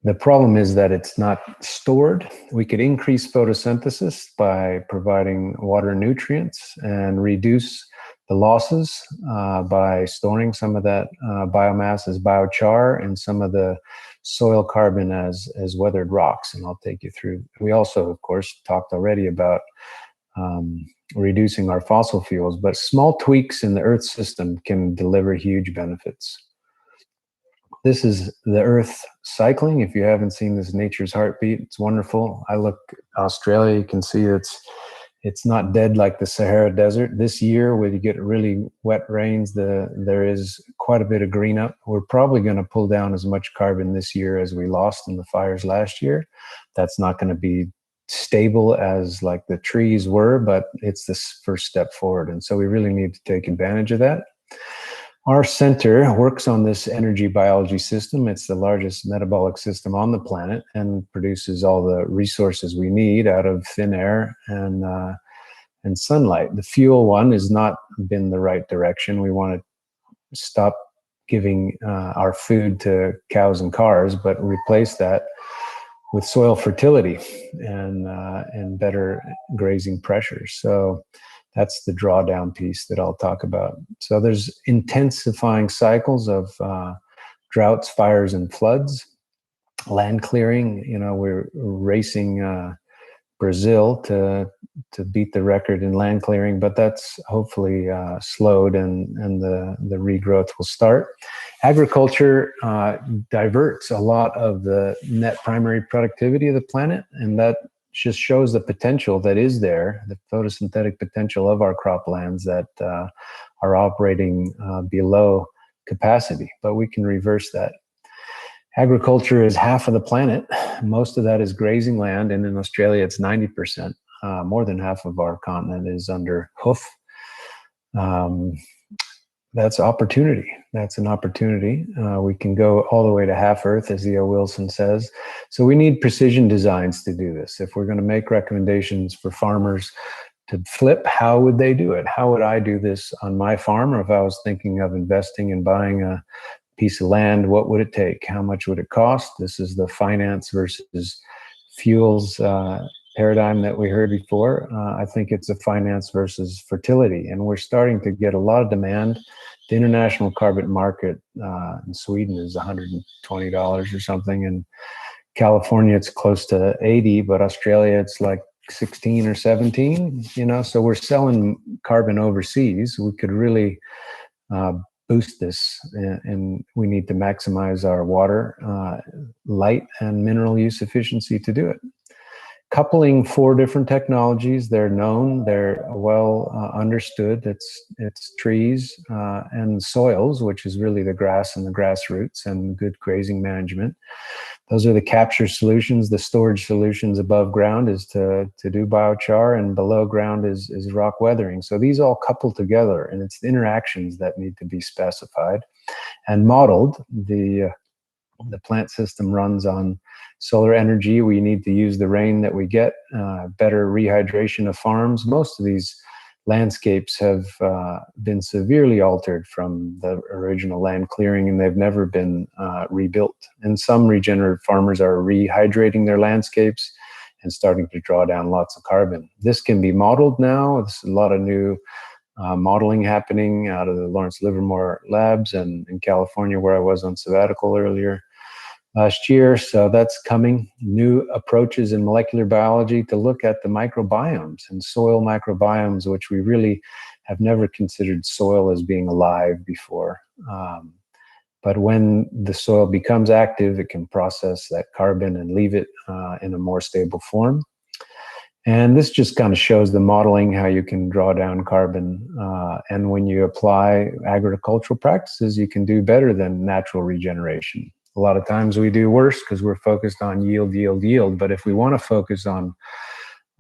The problem is that it's not stored. We could increase photosynthesis by providing water and nutrients, and reduce the losses by storing some of that biomass as biochar, and some of the soil carbon as weathered rocks. And I'll take you through. We also, of course, talked already about reducing our fossil fuels, but small tweaks in the Earth system can deliver huge benefits. This is the Earth cycling. If you haven't seen this, Nature's Heartbeat, it's wonderful. I look Australia, you can see it's not dead like the Sahara Desert. This year, when you get really wet rains, there is quite a bit of green up. We're probably going to pull down as much carbon this year as we lost in the fires last year. That's not going to be stable as like the trees were, but it's this first step forward. And so we really need to take advantage of that. Our center works on this energy biology system. It's the largest metabolic system on the planet and produces all the resources we need out of thin air and sunlight. The fuel one has not been the right direction. We want to stop giving our food to cows and cars, but replace that with soil fertility and better grazing pressures. So that's the drawdown piece that I'll talk about. So there's intensifying cycles of droughts, fires, and floods. Land clearing, we're racing Brazil to beat the record in land clearing, but that's hopefully slowed and the regrowth will start. Agriculture diverts a lot of the net primary productivity of the planet, and that just shows the potential that is there, the photosynthetic potential of our croplands that are operating below capacity, but we can reverse that. Agriculture is half of the planet. Most of that is grazing land, and in Australia it's 90%. More than half of our continent is under hoof. That's opportunity. That's an opportunity. We can go all the way to half Earth, as E.O. Wilson says. So we need precision designs to do this. If we're going to make recommendations for farmers to flip, how would they do it? How would I do this on my farm? Or if I was thinking of investing and buying a piece of land, what would it take? How much would it cost? This is the finance versus fuels paradigm that we heard before. I think it's a finance versus fertility, and we're starting to get a lot of demand. The international carbon market in Sweden is $120 or something. In California, it's close to 80, but Australia, it's like 16 or 17, so we're selling carbon overseas. We could really boost this, and we need to maximize our water, light, and mineral use efficiency to do it. Coupling 4 different technologies, they're known, they're well understood. It's trees and soils, which is really the grass and the grass roots and good grazing management. Those are the capture solutions. The storage solutions above ground is to do biochar, and below ground is rock weathering. So these all couple together, and it's the interactions that need to be specified and modeled. The plant system runs on solar energy. We need to use the rain that we get, better rehydration of farms. Most of these landscapes have been severely altered from the original land clearing, and they've never been rebuilt. And some regenerative farmers are rehydrating their landscapes and starting to draw down lots of carbon. This can be modeled now. There's a lot of new modeling happening out of the Lawrence Livermore labs and in California, where I was on sabbatical earlier last year. So that's coming. New approaches in molecular biology to look at the microbiomes and soil microbiomes, which we really have never considered soil as being alive before. But when the soil becomes active, it can process that carbon and leave it in a more stable form. And this just kind of shows the modeling, how you can draw down carbon. And when you apply agricultural practices, you can do better than natural regeneration. A lot of times we do worse because we're focused on yield, yield, yield. But if we want to focus on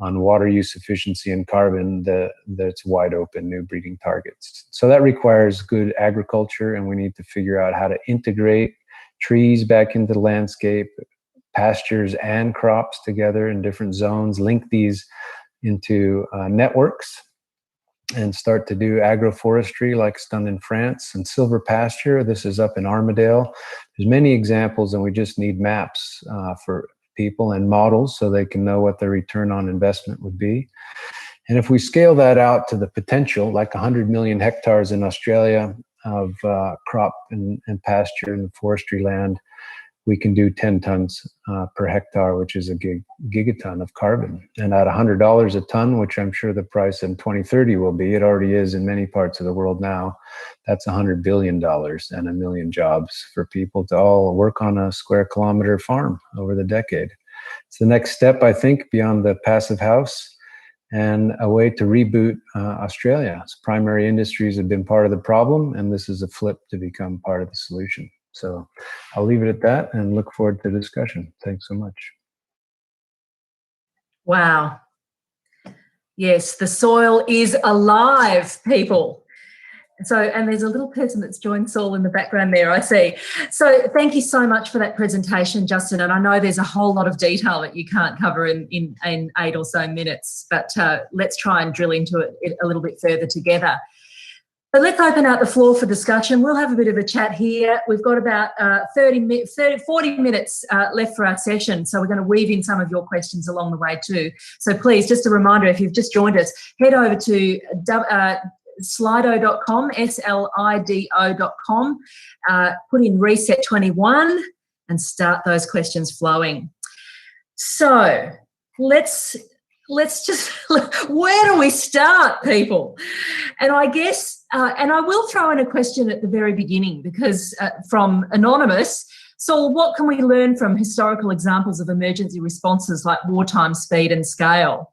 water use efficiency and carbon, that's wide open new breeding targets. So that requires good agriculture, and we need to figure out how to integrate trees back into the landscape, pastures and crops together in different zones, link these into networks, and start to do agroforestry like it's done in France. And silver pasture, this is up in Armidale. There's many examples, and we just need maps for people and models so they can know what their return on investment would be. And if we scale that out to the potential, like 100 million hectares in Australia of crop and pasture and forestry land, we can do 10 tons per hectare, which is a gigaton of carbon. And at $100 a ton, which I'm sure the price in 2030 will be, it already is in many parts of the world now, that's $100 billion and 1 million jobs for people to all work on a square kilometer farm over the decade. It's the next step, I think, beyond the passive house, and a way to reboot Australia. Its primary industries have been part of the problem, and this is a flip to become part of the solution. So I'll leave it at that and look forward to the discussion. Thanks so much. Wow. Yes, the soil is alive, people. So, and there's a little person that's joined Saul in the background there, I see. So thank you so much for that presentation, Justin. And I know there's a whole lot of detail that you can't cover in 8 or so minutes, but let's try and drill into it a little bit further together. So let's open out the floor for discussion. We'll have a bit of a chat here. We've got about 40 minutes left for our session, so we're going to weave in some of your questions along the way too. So please, just a reminder, if you've just joined us, head over to slido.com, slido.com, put in RESET.21 and start those questions flowing. So let's just, where do we start, people? And I guess, and I will throw in a question at the very beginning because from Anonymous, Saul, what can we learn from historical examples of emergency responses like wartime speed and scale?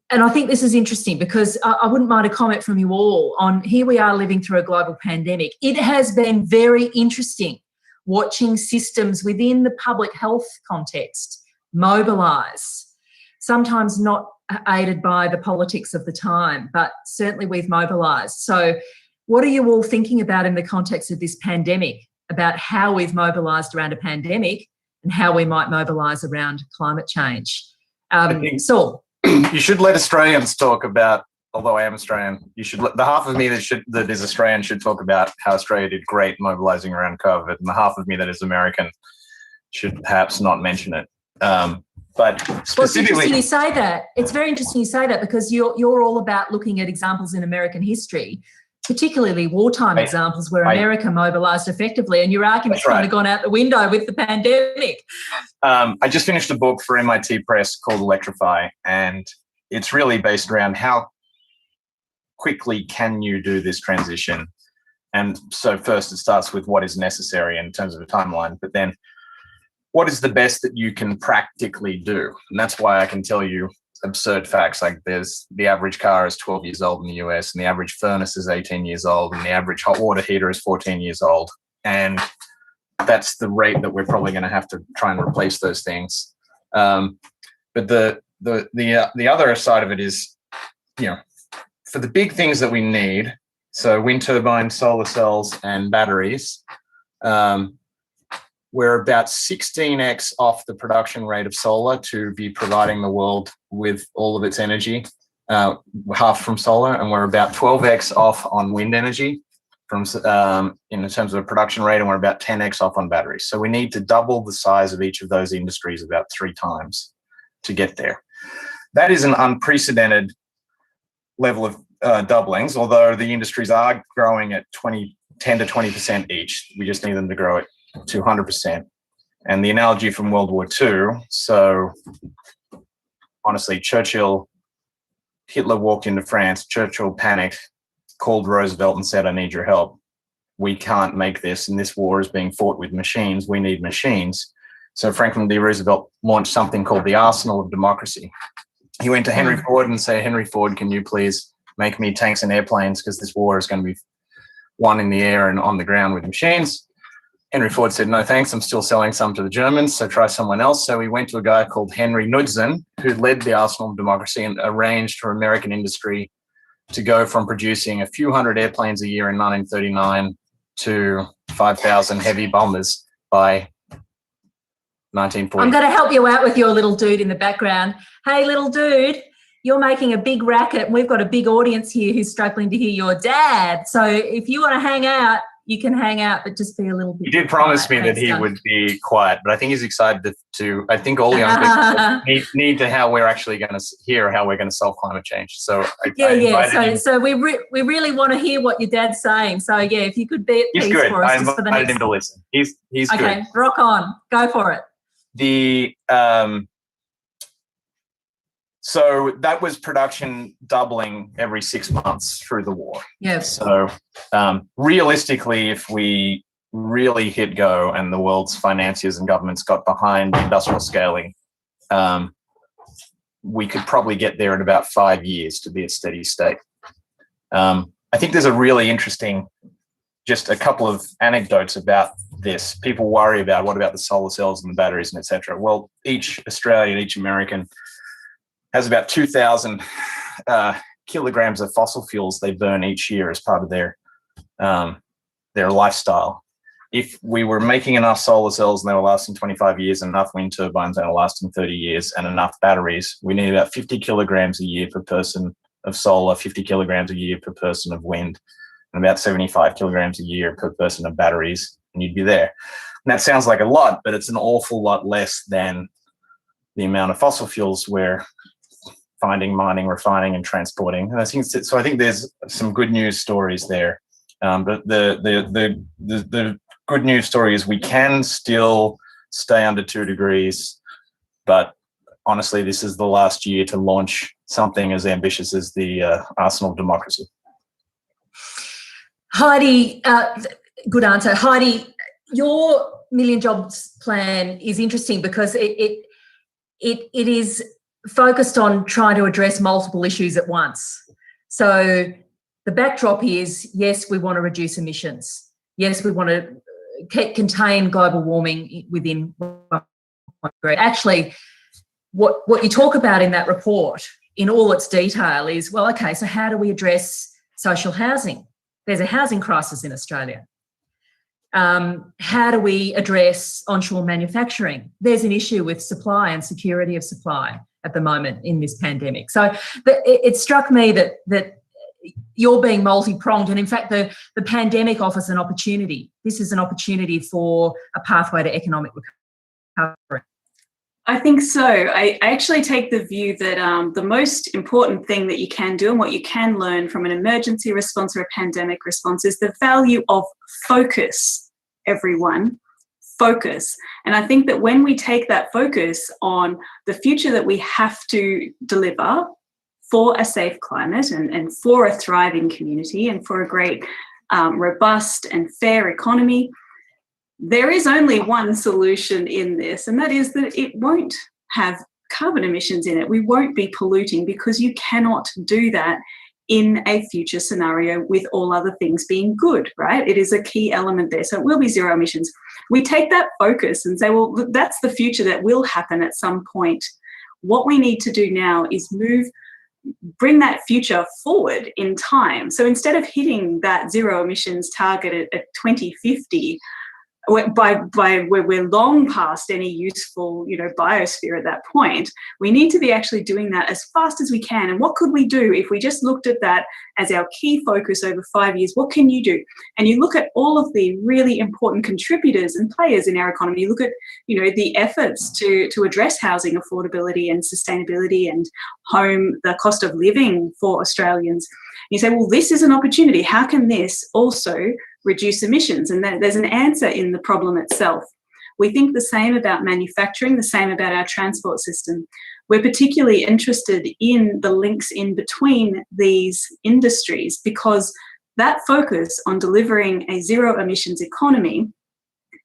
And I think this is interesting because I wouldn't mind a comment from you all on, here we are living through a global pandemic. It has been very interesting watching systems within the public health context mobilise, sometimes not aided by the politics of the time, but certainly we've mobilised. So what are you all thinking about in the context of this pandemic, about how we've mobilised around a pandemic and how we might mobilise around climate change? Saul? You should let Australians talk about, although I am Australian, you should let the half of me that is Australian should talk about how Australia did great mobilising around COVID, and the half of me that is American should perhaps not mention it. But specifically, well, it's interesting you say that. It's very interesting you say that because you're all about looking at examples in American history, particularly wartime examples where America mobilised effectively, and your argument's kind of gone out the window with the pandemic. I just finished a book for MIT Press called Electrify, and it's really based around how quickly can you do this transition. And so first it starts with what is necessary in terms of a timeline, but then what is the best that you can practically do? And that's why I can tell you absurd facts, like the average car is 12 years old in the US, and the average furnace is 18 years old, and the average hot water heater is 14 years old. And that's the rate that we're probably going to have to try and replace those things. But the other side of it is, for the big things that we need, so wind turbines, solar cells, and batteries, we're about 16x off the production rate of solar to be providing the world with all of its energy, half from solar, and we're about 12x off on wind energy from in terms of a production rate, and we're about 10x off on batteries. So we need to double the size of each of those industries about 3 times to get there. That is an unprecedented level of doublings, although the industries are growing at 10 to 20% each. We just need them to grow at 200%. And the analogy from World War II, so honestly, Hitler walked into France, Churchill panicked, called Roosevelt and said, I need your help. We can't make this, and this war is being fought with machines. We need machines. So Franklin D. Roosevelt launched something called the Arsenal of Democracy. He went to Henry Ford and said, Henry Ford, can you please make me tanks and airplanes, because this war is going to be won in the air and on the ground with machines. Henry Ford said, no thanks, I'm still selling some to the Germans, so try someone else. So he went to a guy called Henry Knudsen, who led the Arsenal of Democracy and arranged for American industry to go from producing a few hundred airplanes a year in 1939 to 5,000 heavy bombers by 1940. I'm going to help you out with your little dude in the background. Hey, little dude, you're making a big racket. We've got a big audience here who's struggling to hear your dad. So if you want to hang out, you can hang out, but just be a little bit. He did promise me that he would be quiet, but I think he's excited to I think all young people need to how we're actually going to hear how we're going to solve climate change. So So we really want to hear what your dad's saying. So yeah, if you could be at peace for us just for the next. I invited him to listen. He's okay, good. Okay, rock on. Go for it. So that was production doubling every 6 months through the war. Yes. So realistically, if we really hit go and the world's financiers and governments got behind industrial scaling, we could probably get there in about 5 years to be a steady state. I think there's a really interesting, just a couple of anecdotes about this. People worry about what about the solar cells and the batteries and et cetera. Well, each Australian, each American has about 2,000 kilograms of fossil fuels they burn each year as part of their their lifestyle. If we were making enough solar cells and they were lasting 25 years, and enough wind turbines and they were lasting 30 years, and enough batteries, we need about 50 kilograms a year per person of solar, 50 kilograms a year per person of wind, and about 75 kilograms a year per person of batteries, and you'd be there. And that sounds like a lot, but it's an awful lot less than the amount of fossil fuels we're finding, mining, refining, and transporting. And I think there's some good news stories there. But the good news story is we can still stay under 2 degrees, but honestly, this is the last year to launch something as ambitious as the arsenal of democracy. Heidi, good answer. Heidi, your Million Jobs plan is interesting because it is focused on trying to address multiple issues at once. So the backdrop is, yes, we want to reduce emissions. Yes, we want to contain global warming within 1 degree. Actually, what you talk about in that report in all its detail is, well, okay, so how do we address social housing? There's a housing crisis in Australia. How do we address onshore manufacturing? There's an issue with supply and security of supply at the moment in this pandemic. So it struck me that you're being multi-pronged, and in fact the pandemic offers an opportunity. This is an opportunity for a pathway to economic recovery. I think so. I actually take the view that the most important thing that you can do and what you can learn from an emergency response or a pandemic response is the value of focus, everyone. Focus. And I think that when we take that focus on the future that we have to deliver for a safe climate and for a thriving community and for a great, robust and fair economy, there is only one solution in this, and that is that it won't have carbon emissions in it. We won't be polluting, because you cannot do that in a future scenario with all other things being good, right? It is a key element there. So it will be zero emissions. We take that focus and say, well, that's the future that will happen at some point. What we need to do now is bring that future forward in time. So instead of hitting that zero emissions target at 2050, we're long past any useful, biosphere at that point. We need to be actually doing that as fast as we can. And what could we do if we just looked at that as our key focus over 5 years? What can you do? And you look at all of the really important contributors and players in our economy. You look at, the efforts to address housing affordability and sustainability and the cost of living for Australians. You say, well, this is an opportunity. How can this also reduce emissions? And there's an answer in the problem itself. We think the same about manufacturing, the same about our transport system. We're particularly interested in the links in between these industries, because that focus on delivering a zero emissions economy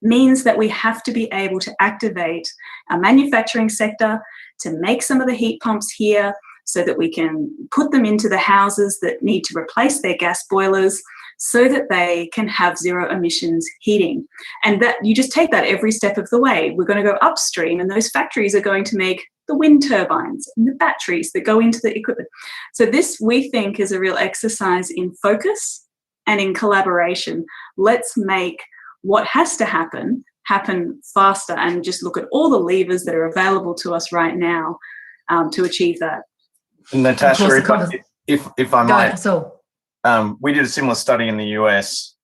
means that we have to be able to activate our manufacturing sector to make some of the heat pumps here, so that we can put them into the houses that need to replace their gas boilers, so that they can have zero emissions heating. And that you just take that every step of the way. We're going to go upstream, and those factories are going to make the wind turbines and the batteries that go into the equipment. So this, we think, is a real exercise in focus and in collaboration. Let's make what has to happen faster, and just look at all the levers that are available to us right now to achieve that. Natasha, if I might, we did a similar study in the US,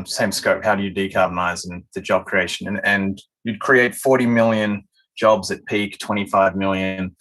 same scope. How do you decarbonize and the job creation? And you'd create 40 million jobs at peak, 25 million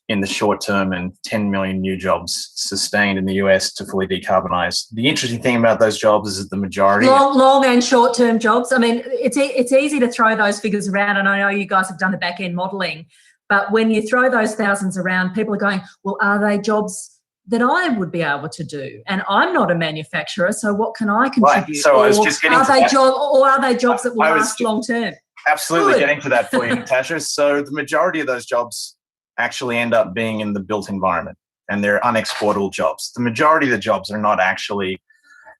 in the short term, and 10 million new jobs sustained in the US to fully decarbonize. The interesting thing about those jobs is that the majority long and short term jobs. I mean, it's easy to throw those figures around, and I know you guys have done the back end modelling. But when you throw those thousands around, people are going, well, are they jobs that I would be able to do? And I'm not a manufacturer, so what can I contribute? Right. So I was just getting to that. Or are they jobs that will last long term? Absolutely getting to that for you, Natasha. So the majority of those jobs actually end up being in the built environment, and they're unexportable jobs. The majority of the jobs are not actually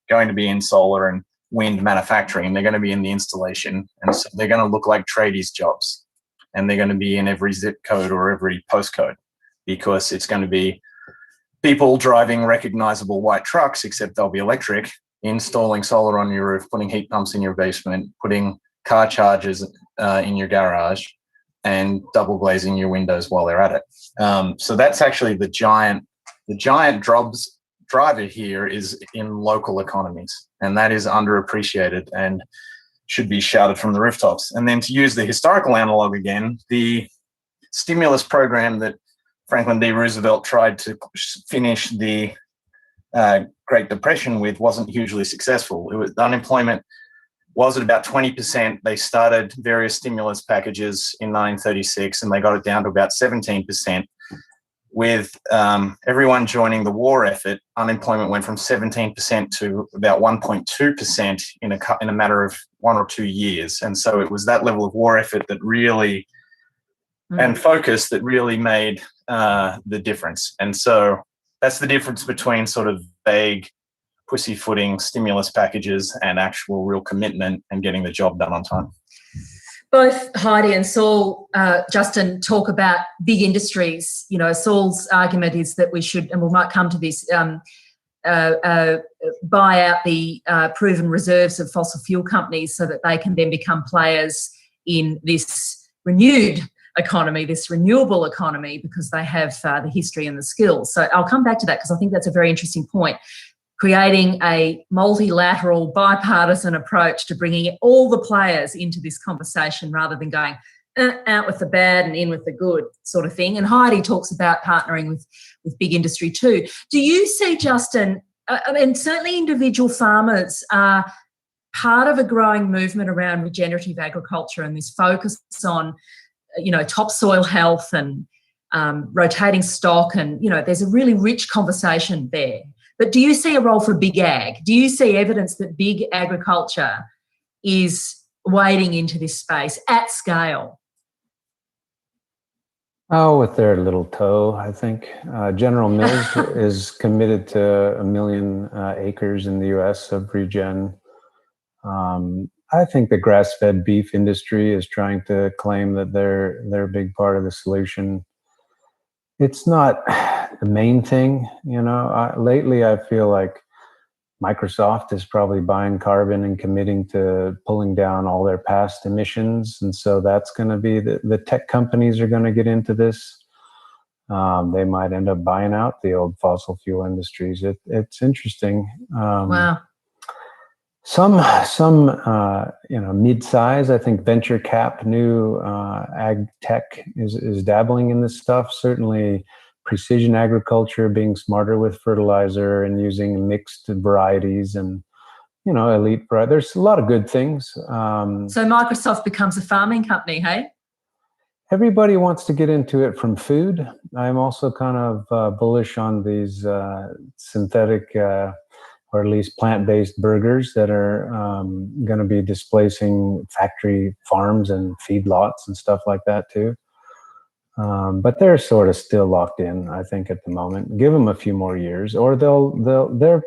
going to be in solar and wind manufacturing. They're going to be in the installation, and so they're going to look like tradies jobs. And they're going to be in every zip code or every postcode, because it's going to be people driving recognizable white trucks, except they'll be electric, installing solar on your roof, putting heat pumps in your basement, putting car chargers in your garage, and double glazing your windows while they're at it. So that's actually the giant driver here is in local economies, and that is underappreciated and should be shouted from the rooftops. And then to use the historical analog again, the stimulus program that Franklin D. Roosevelt tried to finish the Great Depression with wasn't hugely successful. Unemployment was at about 20%. They started various stimulus packages in 1936, and they got it down to about 17%. With everyone joining the war effort, unemployment went from 17% to about 1.2% in a matter of 1 or 2 years. And so it was that level of war effort that really, and focus that really made the difference. And so that's the difference between sort of vague pussyfooting stimulus packages and actual real commitment and getting the job done on time. Both Heidi and Saul, Justin, talk about big industries. You know, Saul's argument is that we should, and we might come to this, buy out the proven reserves of fossil fuel companies so that they can then become players in this renewed economy, this renewable economy, because they have the history and the skills. So I'll come back to that because I think that's a very interesting point. Creating a multilateral, bipartisan approach to bringing all the players into this conversation rather than going out with the bad and in with the good sort of thing. And Heidi talks about partnering with big industry too. Do you see, Justin, and certainly individual farmers are part of a growing movement around regenerative agriculture and this focus on, you know, topsoil health and rotating stock, and, you know, there's a really rich conversation there. But do you see a role for big ag? Do you see evidence that big agriculture is wading into this space at scale? Oh, with their little toe, I think. General Mills is committed to 1 million acres in the U.S. of regen. I think the grass-fed beef industry is trying to claim that they're a big part of the solution. It's not the main thing, you know. Lately, I feel like Microsoft is probably buying carbon and committing to pulling down all their past emissions, and so that's going to be the tech companies are going to get into this. They might end up buying out the old fossil fuel industries. It's interesting. Wow. Some you know, mid-size, I think venture cap, new ag tech is dabbling in this stuff. Certainly precision agriculture, being smarter with fertilizer and using mixed varieties and, you know, elite variety. There's a lot of good things. So Microsoft becomes a farming company, hey? Everybody wants to get into it from food. I'm also kind of bullish on these synthetic or at least plant-based burgers that are going to be displacing factory farms and feedlots and stuff like that too. But they're sort of still locked in, I think, at the moment. Give them a few more years, or they'll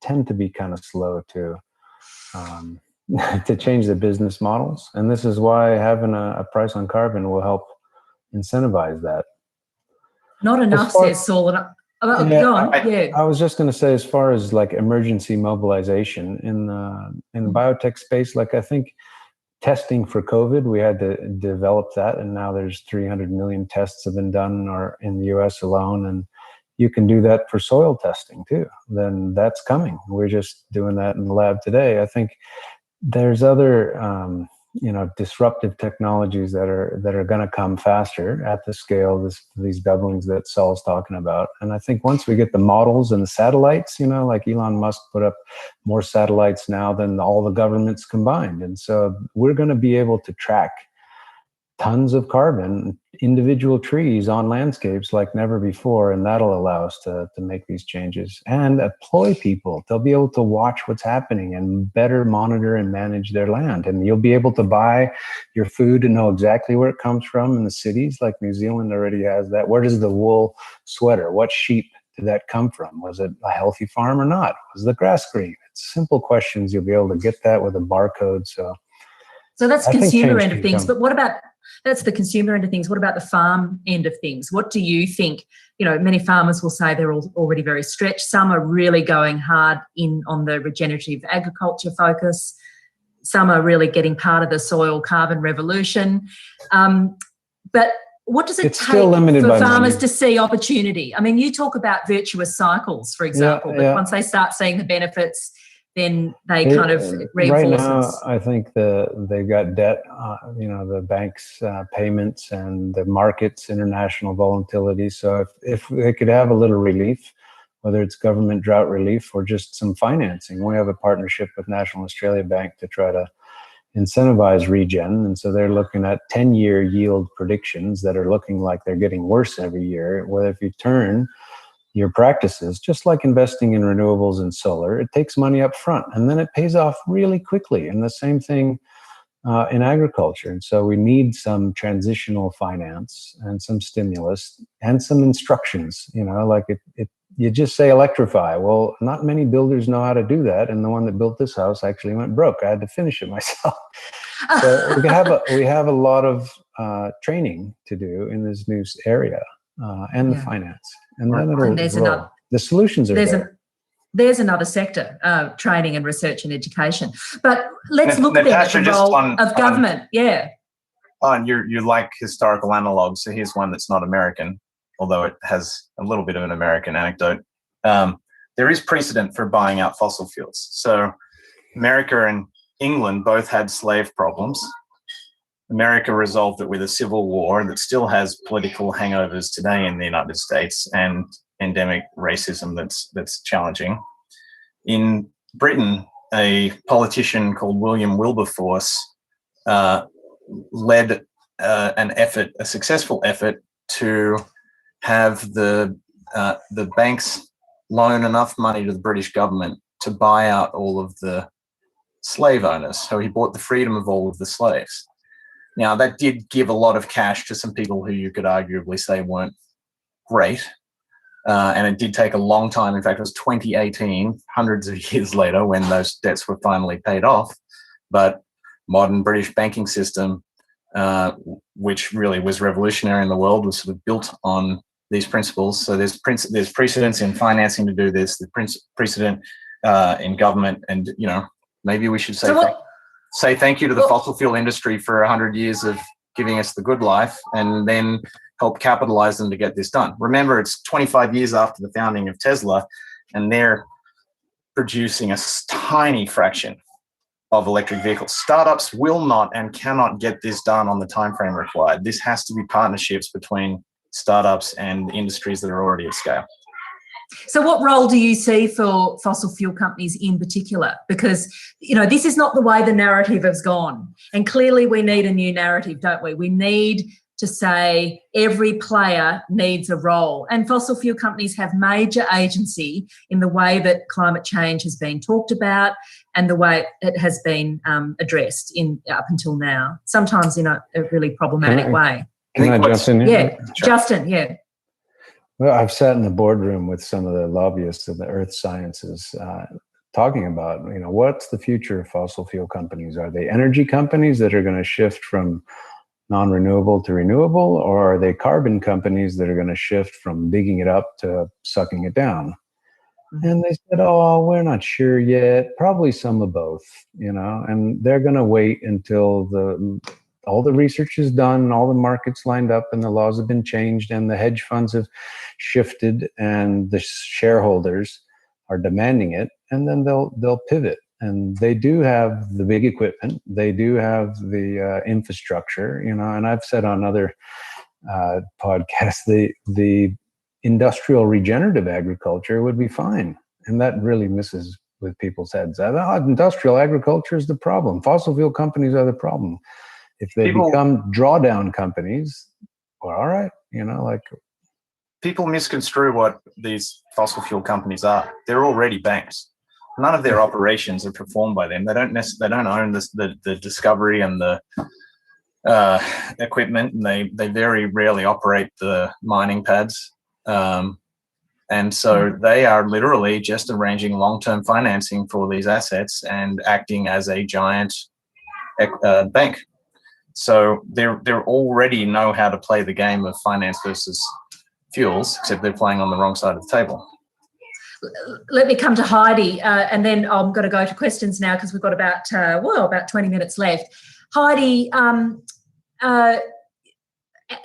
tend to be kind of slow to change their business models. And this is why having a price on carbon will help incentivize that. Not enough, says Saul. Go on. I was just going to say, as far as like emergency mobilization in the biotech space, like I think testing for COVID, we had to develop that, and now there's 300 million tests have been done or in the US alone, and you can do that for soil testing too. Then that's coming. We're just doing that in the lab today. I think there's other you know, disruptive technologies that are going to come faster at the scale, these doublings that Saul's talking about. And I think once we get the models and the satellites, you know, like Elon Musk put up more satellites now than all the governments combined. And so we're going to be able to track tons of carbon, individual trees on landscapes like never before, and that'll allow us to make these changes and employ people. They'll be able to watch what's happening and better monitor and manage their land, and you'll be able to buy your food and know exactly where it comes from in the cities. Like New Zealand already has that. Where does the wool sweater, what sheep did that come from? Was it a healthy farm or not? Was the grass green? It's simple questions. You'll be able to get that with a barcode. So that's consumer end of things. But what about That's the consumer end of things. What about the farm end of things? What do you think? You know, many farmers will say they're already very stretched. Some are really going hard in on the regenerative agriculture focus. Some are really getting part of the soil carbon revolution. But what does it take for farmers to see opportunity? I mean, you talk about virtuous cycles, for example, but once they start seeing the benefits, then they kind of reinforce. Right now, I think they've got debt, the banks' payments and the markets, international volatility. So if they could have a little relief, whether it's government drought relief or just some financing, we have a partnership with National Australia Bank to try to incentivize regen. And so they're looking at 10-year yield predictions that are looking like they're getting worse every year. Whether if you turn your practices, just like investing in renewables and solar, it takes money up front and then it pays off really quickly. And the same thing in agriculture. And so we need some transitional finance and some stimulus and some instructions, like you just say electrify. Well, not many builders know how to do that. And the one that built this house actually went broke. I had to finish it myself. So we have a lot of training to do in this new area and the finance. And then the solutions are there. There's another sector, training and research and education. But let's look at the role of government. You like historical analogues. So here's one that's not American, although it has a little bit of an American anecdote. There is precedent for buying out fossil fuels. So America and England both had slave problems. America resolved it with a civil war that still has political hangovers today in the United States and endemic racism that's challenging. In Britain, a politician called William Wilberforce led a successful effort to have the banks loan enough money to the British government to buy out all of the slave owners. So he bought the freedom of all of the slaves. Now, that did give a lot of cash to some people who you could arguably say weren't great. And it did take a long time. In fact, it was 2018, hundreds of years later, when those debts were finally paid off. But modern British banking system, which really was revolutionary in the world, was sort of built on these principles. So there's precedents in financing to do this, the precedent in government, and maybe we should say thank you to the fossil fuel industry for 100 years of giving us the good life, and then help capitalize them to get this done. Remember, it's 25 years after the founding of Tesla, and they're producing a tiny fraction of electric vehicles. Startups will not and cannot get this done on the time frame required. This has to be partnerships between startups and industries that are already at scale. So what role do you see for fossil fuel companies in particular? Because, this is not the way the narrative has gone. And clearly we need a new narrative, don't we? We need to say every player needs a role. And fossil fuel companies have major agency in the way that climate change has been talked about and the way it has been addressed up until now, sometimes in a really problematic way. Can I jump in here? Yeah, sure. Justin, Well, I've sat in the boardroom with some of the lobbyists of the earth sciences talking about, what's the future of fossil fuel companies? Are they energy companies that are going to shift from non-renewable to renewable, or are they carbon companies that are going to shift from digging it up to sucking it down? And they said, we're not sure yet. Probably some of both, and they're going to wait until all the research is done, all the markets lined up, and the laws have been changed, and the hedge funds have shifted, and the shareholders are demanding it, and then they'll pivot. And they do have the big equipment, they do have the infrastructure, and I've said on other podcasts, the industrial regenerative agriculture would be fine, and that really misses with people's heads. Industrial agriculture is the problem. Fossil fuel companies are the problem. If they become drawdown companies, well, all right, people misconstrue what these fossil fuel companies are. They're already banks. None of their operations are performed by them. They don't own the discovery and the equipment, and they very rarely operate the mining pads. And so they are literally just arranging long-term financing for these assets and acting as a giant bank. So they already know how to play the game of finance versus fuels, except they're playing on the wrong side of the table. Let me come to Heidi, and then I'm going to go to questions now because we've got about 20 minutes left. Heidi,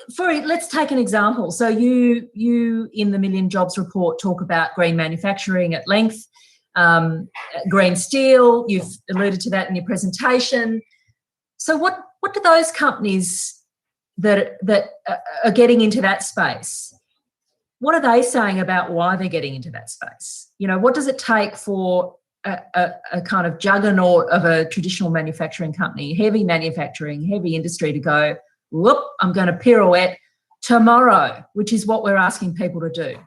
let's take an example. So you in the Million Jobs report talk about green manufacturing at length, green steel. You've alluded to that in your presentation. So what do those companies that are getting into that space, what are they saying about why they're getting into that space? You know, what does it take for a kind of juggernaut of a traditional manufacturing company, heavy manufacturing, heavy industry to go, whoop, I'm going to pirouette tomorrow, which is what we're asking people to do?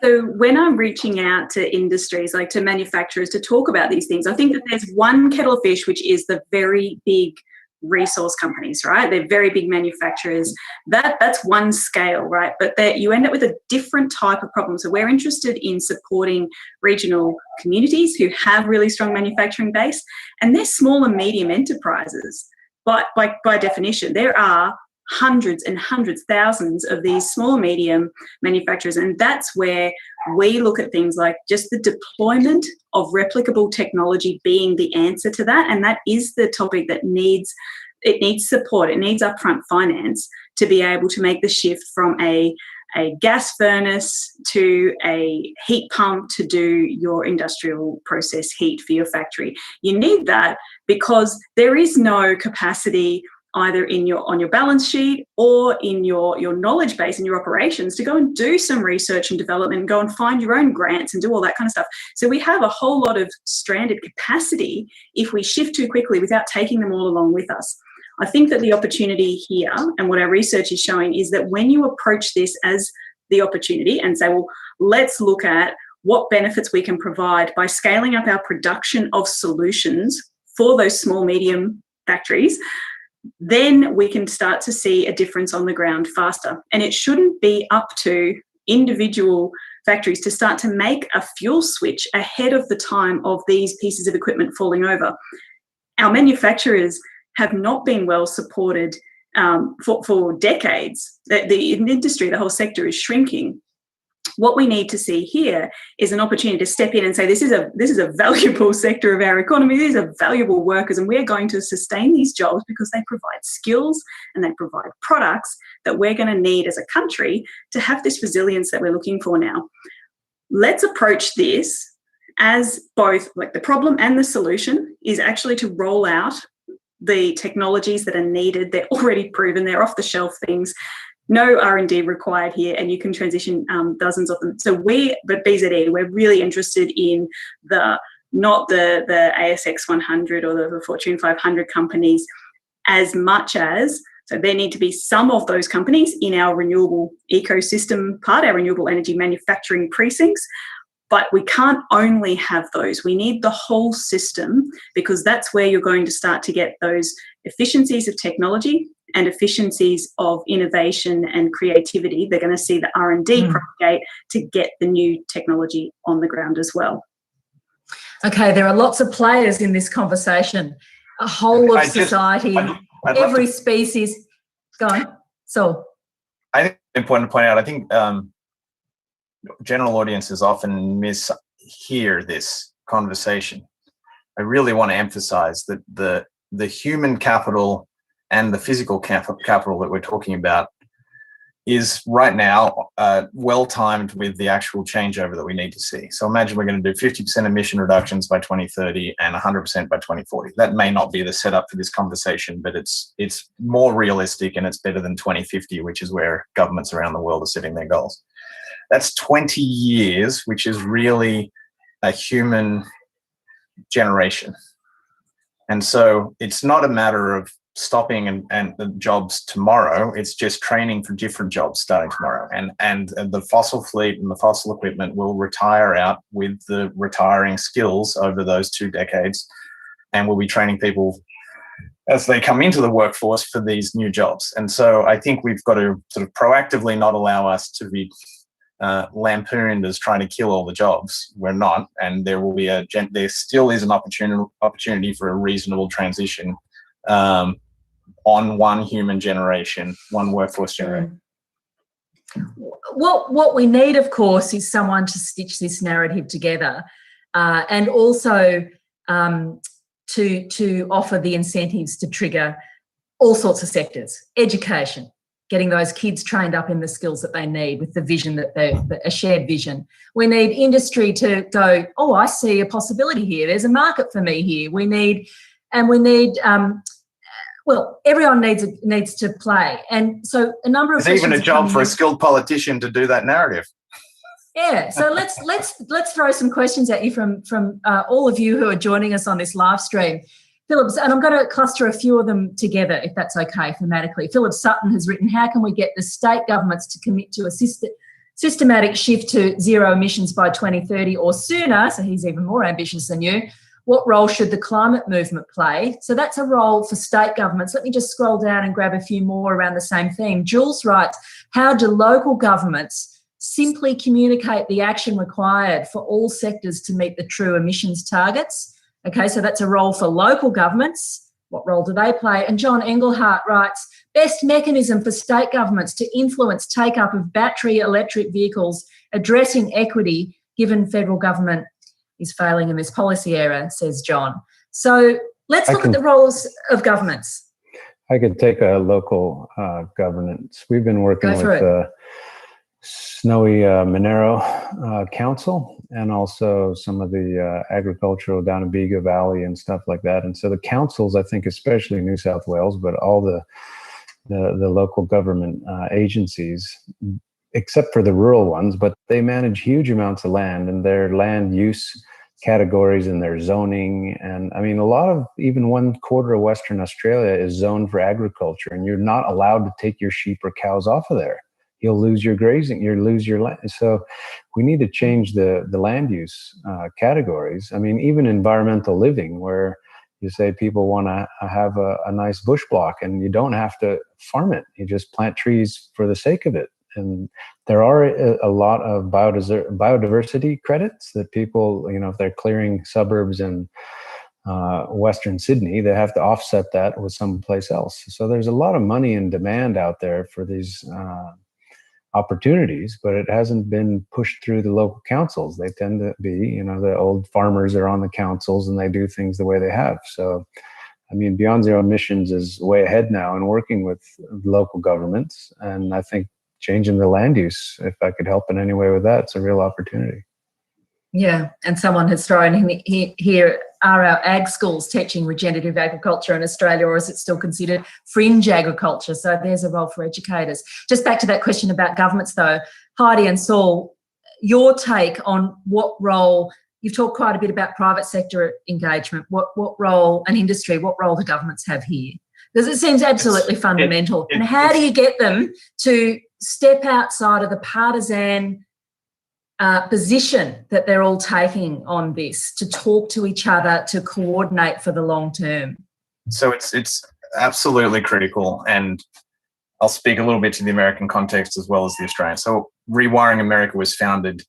So when I'm reaching out to industries, like to manufacturers, to talk about these things, I think that there's one kettle of fish, which is the very big resource companies, right? They're very big manufacturers. That's one scale, right? But you end up with a different type of problem. So we're interested in supporting regional communities who have really strong manufacturing base, and they're small and medium enterprises. But by definition, there are hundreds and hundreds, thousands of these small and medium manufacturers. And that's where we look at things like just the deployment of replicable technology being the answer to that. And that is the topic that needs support. It needs upfront finance to be able to make the shift from a gas furnace to a heat pump to do your industrial process heat for your factory. You need that because there is no capacity either on your balance sheet or in your knowledge base in your operations to go and do some research and development and go and find your own grants and do all that kind of stuff. So we have a whole lot of stranded capacity if we shift too quickly without taking them all along with us. I think that the opportunity here, and what our research is showing, is that when you approach this as the opportunity and say, well, let's look at what benefits we can provide by scaling up our production of solutions for those small, medium factories, then we can start to see a difference on the ground faster. And it shouldn't be up to individual factories to start to make a fuel switch ahead of the time of these pieces of equipment falling over. Our manufacturers have not been well supported for decades. The industry, the whole sector, is shrinking. What we need to see here is an opportunity to step in and say, this is a valuable sector of our economy. These are valuable workers, and we're going to sustain these jobs because they provide skills and they provide products that we're going to need as a country to have this resilience that we're looking for now. Let's approach this as both like the problem and the solution is actually to roll out the technologies that are needed. They're already proven. They're off-the-shelf things. No R&D required here, and you can transition dozens of them. So but BZE, we're really interested in not the ASX 100 or the Fortune 500 companies as much as, so there need to be some of those companies in our renewable ecosystem part, our renewable energy manufacturing precincts, but we can't only have those. We need the whole system because that's where you're going to start to get those efficiencies of technology and efficiencies of innovation and creativity. They're going to see the R&D propagate to get the new technology on the ground as well. Okay, there are lots of players in this conversation. A whole of society, every species. Go on. So, I think it's important to point out, I think general audiences often mishear this conversation. I really want to emphasize that the human capital and the physical capital that we're talking about is right now well timed with the actual changeover that we need to see. So imagine we're going to do 50% emission reductions by 2030 and 100% by 2040. That may not be the setup for this conversation, but it's more realistic and it's better than 2050, which is where governments around the world are setting their goals. That's 20 years, which is really a human generation. And so it's not a matter of stopping and the jobs tomorrow. It's just training for different jobs starting tomorrow. And the fossil fleet and the fossil equipment will retire out with the retiring skills over those 2 decades. And we'll be training people as they come into the workforce for these new jobs. And so I think we've got to sort of proactively not allow us to be lampooned as trying to kill all the jobs. We're not. And there will be there still is an opportunity for a reasonable transition on one human generation, one workforce generation. What we need, of course, is someone to stitch this narrative together, and also to offer the incentives to trigger all sorts of sectors. Education, getting those kids trained up in the skills that they need with the vision a shared vision. We need industry to go, oh, I see a possibility here. There's a market for me here. We need well, everyone needs to play. And so a number of There's even a job for a skilled politician to do that narrative. Yeah, so let's throw some questions at you from all of you who are joining us on this live stream. Philip, and I'm going to cluster a few of them together, if that's okay, thematically. Philip Sutton has written, how can we get the state governments to commit to a systematic shift to zero emissions by 2030 or sooner? So he's even more ambitious than you. What role should the climate movement play? So that's a role for state governments. Let me just scroll down and grab a few more around the same theme. Jules writes, how do local governments simply communicate the action required for all sectors to meet the true emissions targets? Okay, so that's a role for local governments. What role do they play? And John Engelhardt writes, best mechanism for state governments to influence take-up of battery electric vehicles, addressing equity, given federal government is failing in this policy area, says John. So let's look at the roles of governments. I could take a local governance. We've been working with Snowy Monero Council and also some of the agricultural down in Bega Valley and stuff like that. And so the councils, I think, especially New South Wales, but all the local government agencies, except for the rural ones, but they manage huge amounts of land, and their land use categories and their zoning. And I mean, a lot of, even 1/4 of Western Australia is zoned for agriculture, and you're not allowed to take your sheep or cows off of there. You'll lose your grazing, you'll lose your land. So we need to change the land use categories. I mean, even environmental living, where you say people want to have a nice bush block, and you don't have to farm it. You just plant trees for the sake of it. And there are a lot of biodiversity credits that people, you know, if they're clearing suburbs in Western Sydney, they have to offset that with someplace else. So there's a lot of money and demand out there for these opportunities, but it hasn't been pushed through the local councils. They tend to be, you know, the old farmers are on the councils and they do things the way they have. So, I mean, Beyond Zero Emissions is way ahead now in working with local governments. And I think changing the land use, if I could help in any way with that, it's a real opportunity. Yeah, and someone has thrown in here, are our ag schools teaching regenerative agriculture in Australia, or is it still considered fringe agriculture? So there's a role for educators. Just back to that question about governments though, Heidi and Saul, your take on what role, you've talked quite a bit about private sector engagement, what role, and industry, what role do governments have here? Because it seems absolutely fundamental. And how do you get them to step outside of the partisan position that they're all taking on this, to talk to each other, to coordinate for the long term? So it's absolutely critical, and I'll speak a little bit to the American context as well as the Australian. So Rewiring America was founded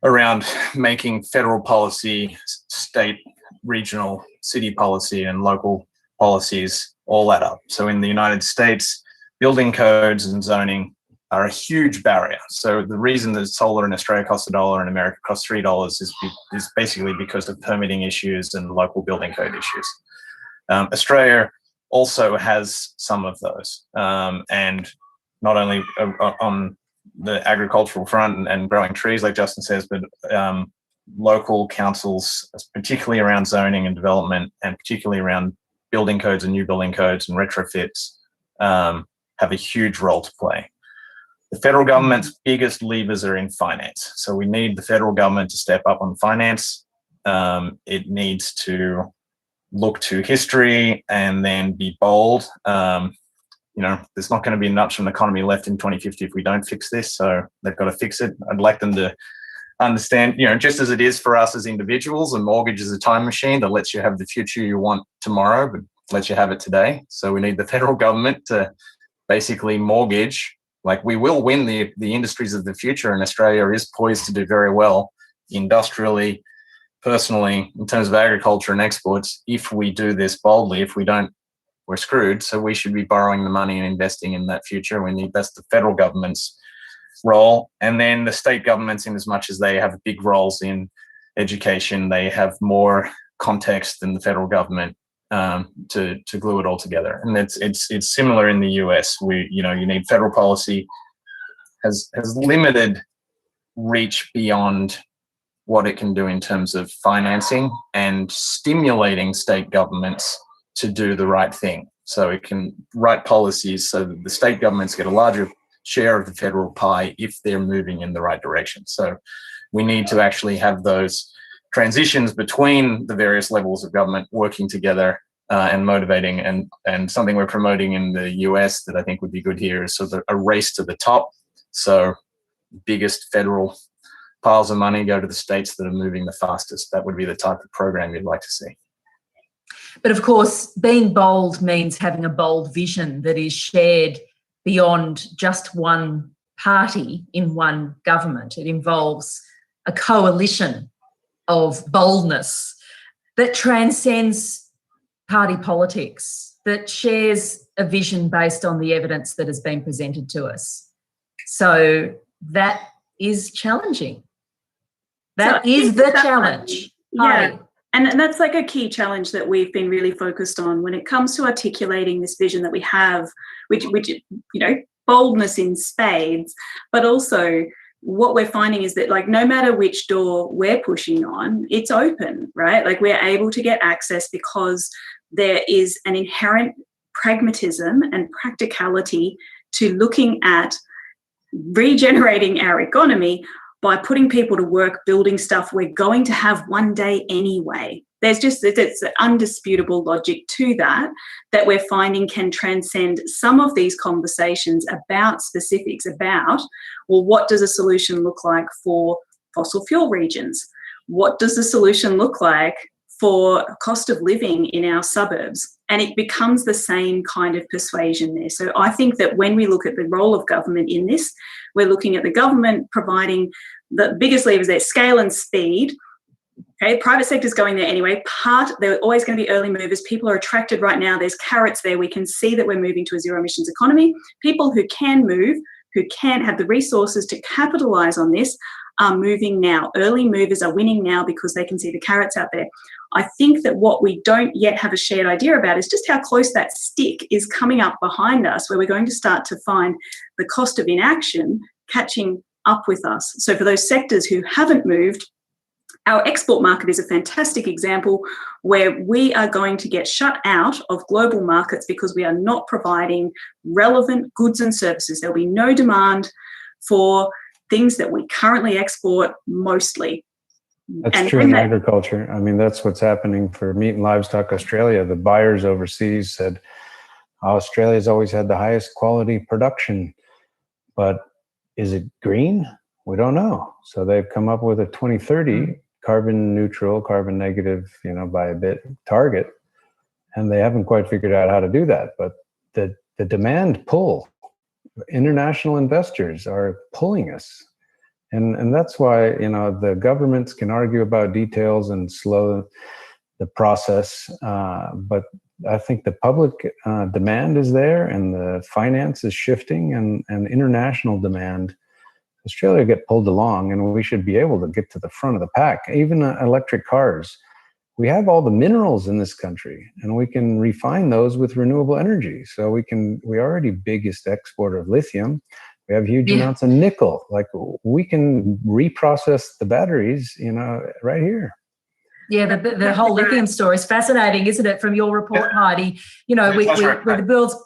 around making federal policy, state, regional, city policy, and local policies all add up. So in the United States, building codes and zoning are a huge barrier. So the reason that solar in Australia costs $1 and America costs $3 is basically because of permitting issues and local building code issues. Australia also has some of those, and not only on the agricultural front and growing trees, like Justin says, but local councils, particularly around zoning and development, and particularly around building codes and new building codes and retrofits, have a huge role to play. The federal government's biggest levers are in finance. So we need the federal government to step up on finance. It needs to look to history and then be bold. You know, there's not going to be much of an economy left in 2050 if we don't fix this. So they've got to fix it. I'd like them to understand, you know, just as it is for us as individuals, a mortgage is a time machine that lets you have the future you want tomorrow, but lets you have it today. So we need the federal government to basically mortgage. Like, we will win the industries of the future, and Australia is poised to do very well industrially, personally, in terms of agriculture and exports, if we do this boldly. If we don't, we're screwed. So we should be borrowing the money and investing in that future. That's the federal government's role. And then the state governments, in as much as they have big roles in education, they have more context than the federal government to glue it all together. And it's similar in the US. You need federal policy has limited reach beyond what it can do in terms of financing and stimulating state governments to do the right thing. So it can write policies so that the state governments get a larger share of the federal pie if they're moving in the right direction. So we need to actually have those transitions between the various levels of government working together and motivating. And something we're promoting in the US that I think would be good here is sort of a race to the top. So biggest federal piles of money go to the states that are moving the fastest. That would be the type of program you'd like to see. But of course, being bold means having a bold vision that is shared beyond just one party in one government. It involves a coalition of boldness that transcends party politics, that shares a vision based on the evidence that has been presented to us. So that is challenging. That is the challenge. Yeah. And that's like a key challenge that we've been really focused on when it comes to articulating this vision that we have, which boldness in spades, but also what we're finding is that, like, no matter which door we're pushing on, it's open, right? Like, we're able to get access because there is an inherent pragmatism and practicality to looking at regenerating our economy by putting people to work building stuff we're going to have one day anyway. It's an undisputable logic to that we're finding can transcend some of these conversations about specifics about, well, what does a solution look like for fossil fuel regions? What does the solution look like for cost of living in our suburbs? And it becomes the same kind of persuasion there. So I think that when we look at the role of government in this, we're looking at the government providing the biggest levers there, scale and speed. Okay, private sector's going there anyway. They're always going to be early movers. People are attracted right now. There's carrots there. We can see that we're moving to a zero emissions economy. People who can move, who can have the resources to capitalise on this, are moving now. Early movers are winning now because they can see the carrots out there. I think that what we don't yet have a shared idea about is just how close that stick is coming up behind us, where we're going to start to find the cost of inaction catching up with us. So for those sectors who haven't moved, our export market is a fantastic example where we are going to get shut out of global markets because we are not providing relevant goods and services. There'll be no demand for things that we currently export mostly. That's true in agriculture. I mean, that's what's happening for Meat and Livestock Australia. The buyers overseas said, Australia's always had the highest quality production, but is it green? We don't know. So they've come up with a 2030 carbon neutral, carbon negative, by a bit target. And they haven't quite figured out how to do that. But the demand pull, international investors are pulling us. And that's why, the governments can argue about details and slow the process. But I think the public demand is there, and the finance is shifting, and international demand. Australia get pulled along, and we should be able to get to the front of the pack. Even electric cars. We have all the minerals in this country, and we can refine those with renewable energy. So we're already biggest exporter of lithium. We have huge amounts of nickel. Like, we can reprocess the batteries, right here. Yeah, the whole lithium story is fascinating, isn't it? From your report, Heidi, we're the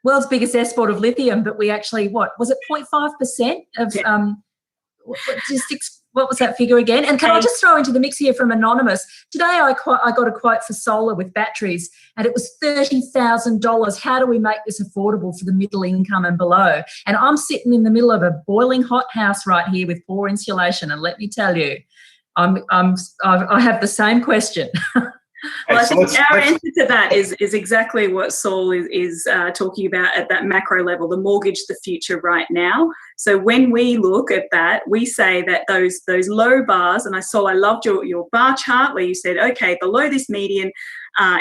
world's biggest export of lithium, but we actually, what was it, 0.5% of what was that figure again? And can I just throw into the mix here from Anonymous? Today I got a quote for solar with batteries, and it was $30,000. How do we make this affordable for the middle income and below? And I'm sitting in the middle of a boiling hot house right here with poor insulation, and let me tell you, I have the same question. Well, I think our answer to that is exactly what Saul is talking about at that macro level, the mortgage, the future right now. So when we look at that, we say that those low bars, and I loved your bar chart where you said, okay, below this median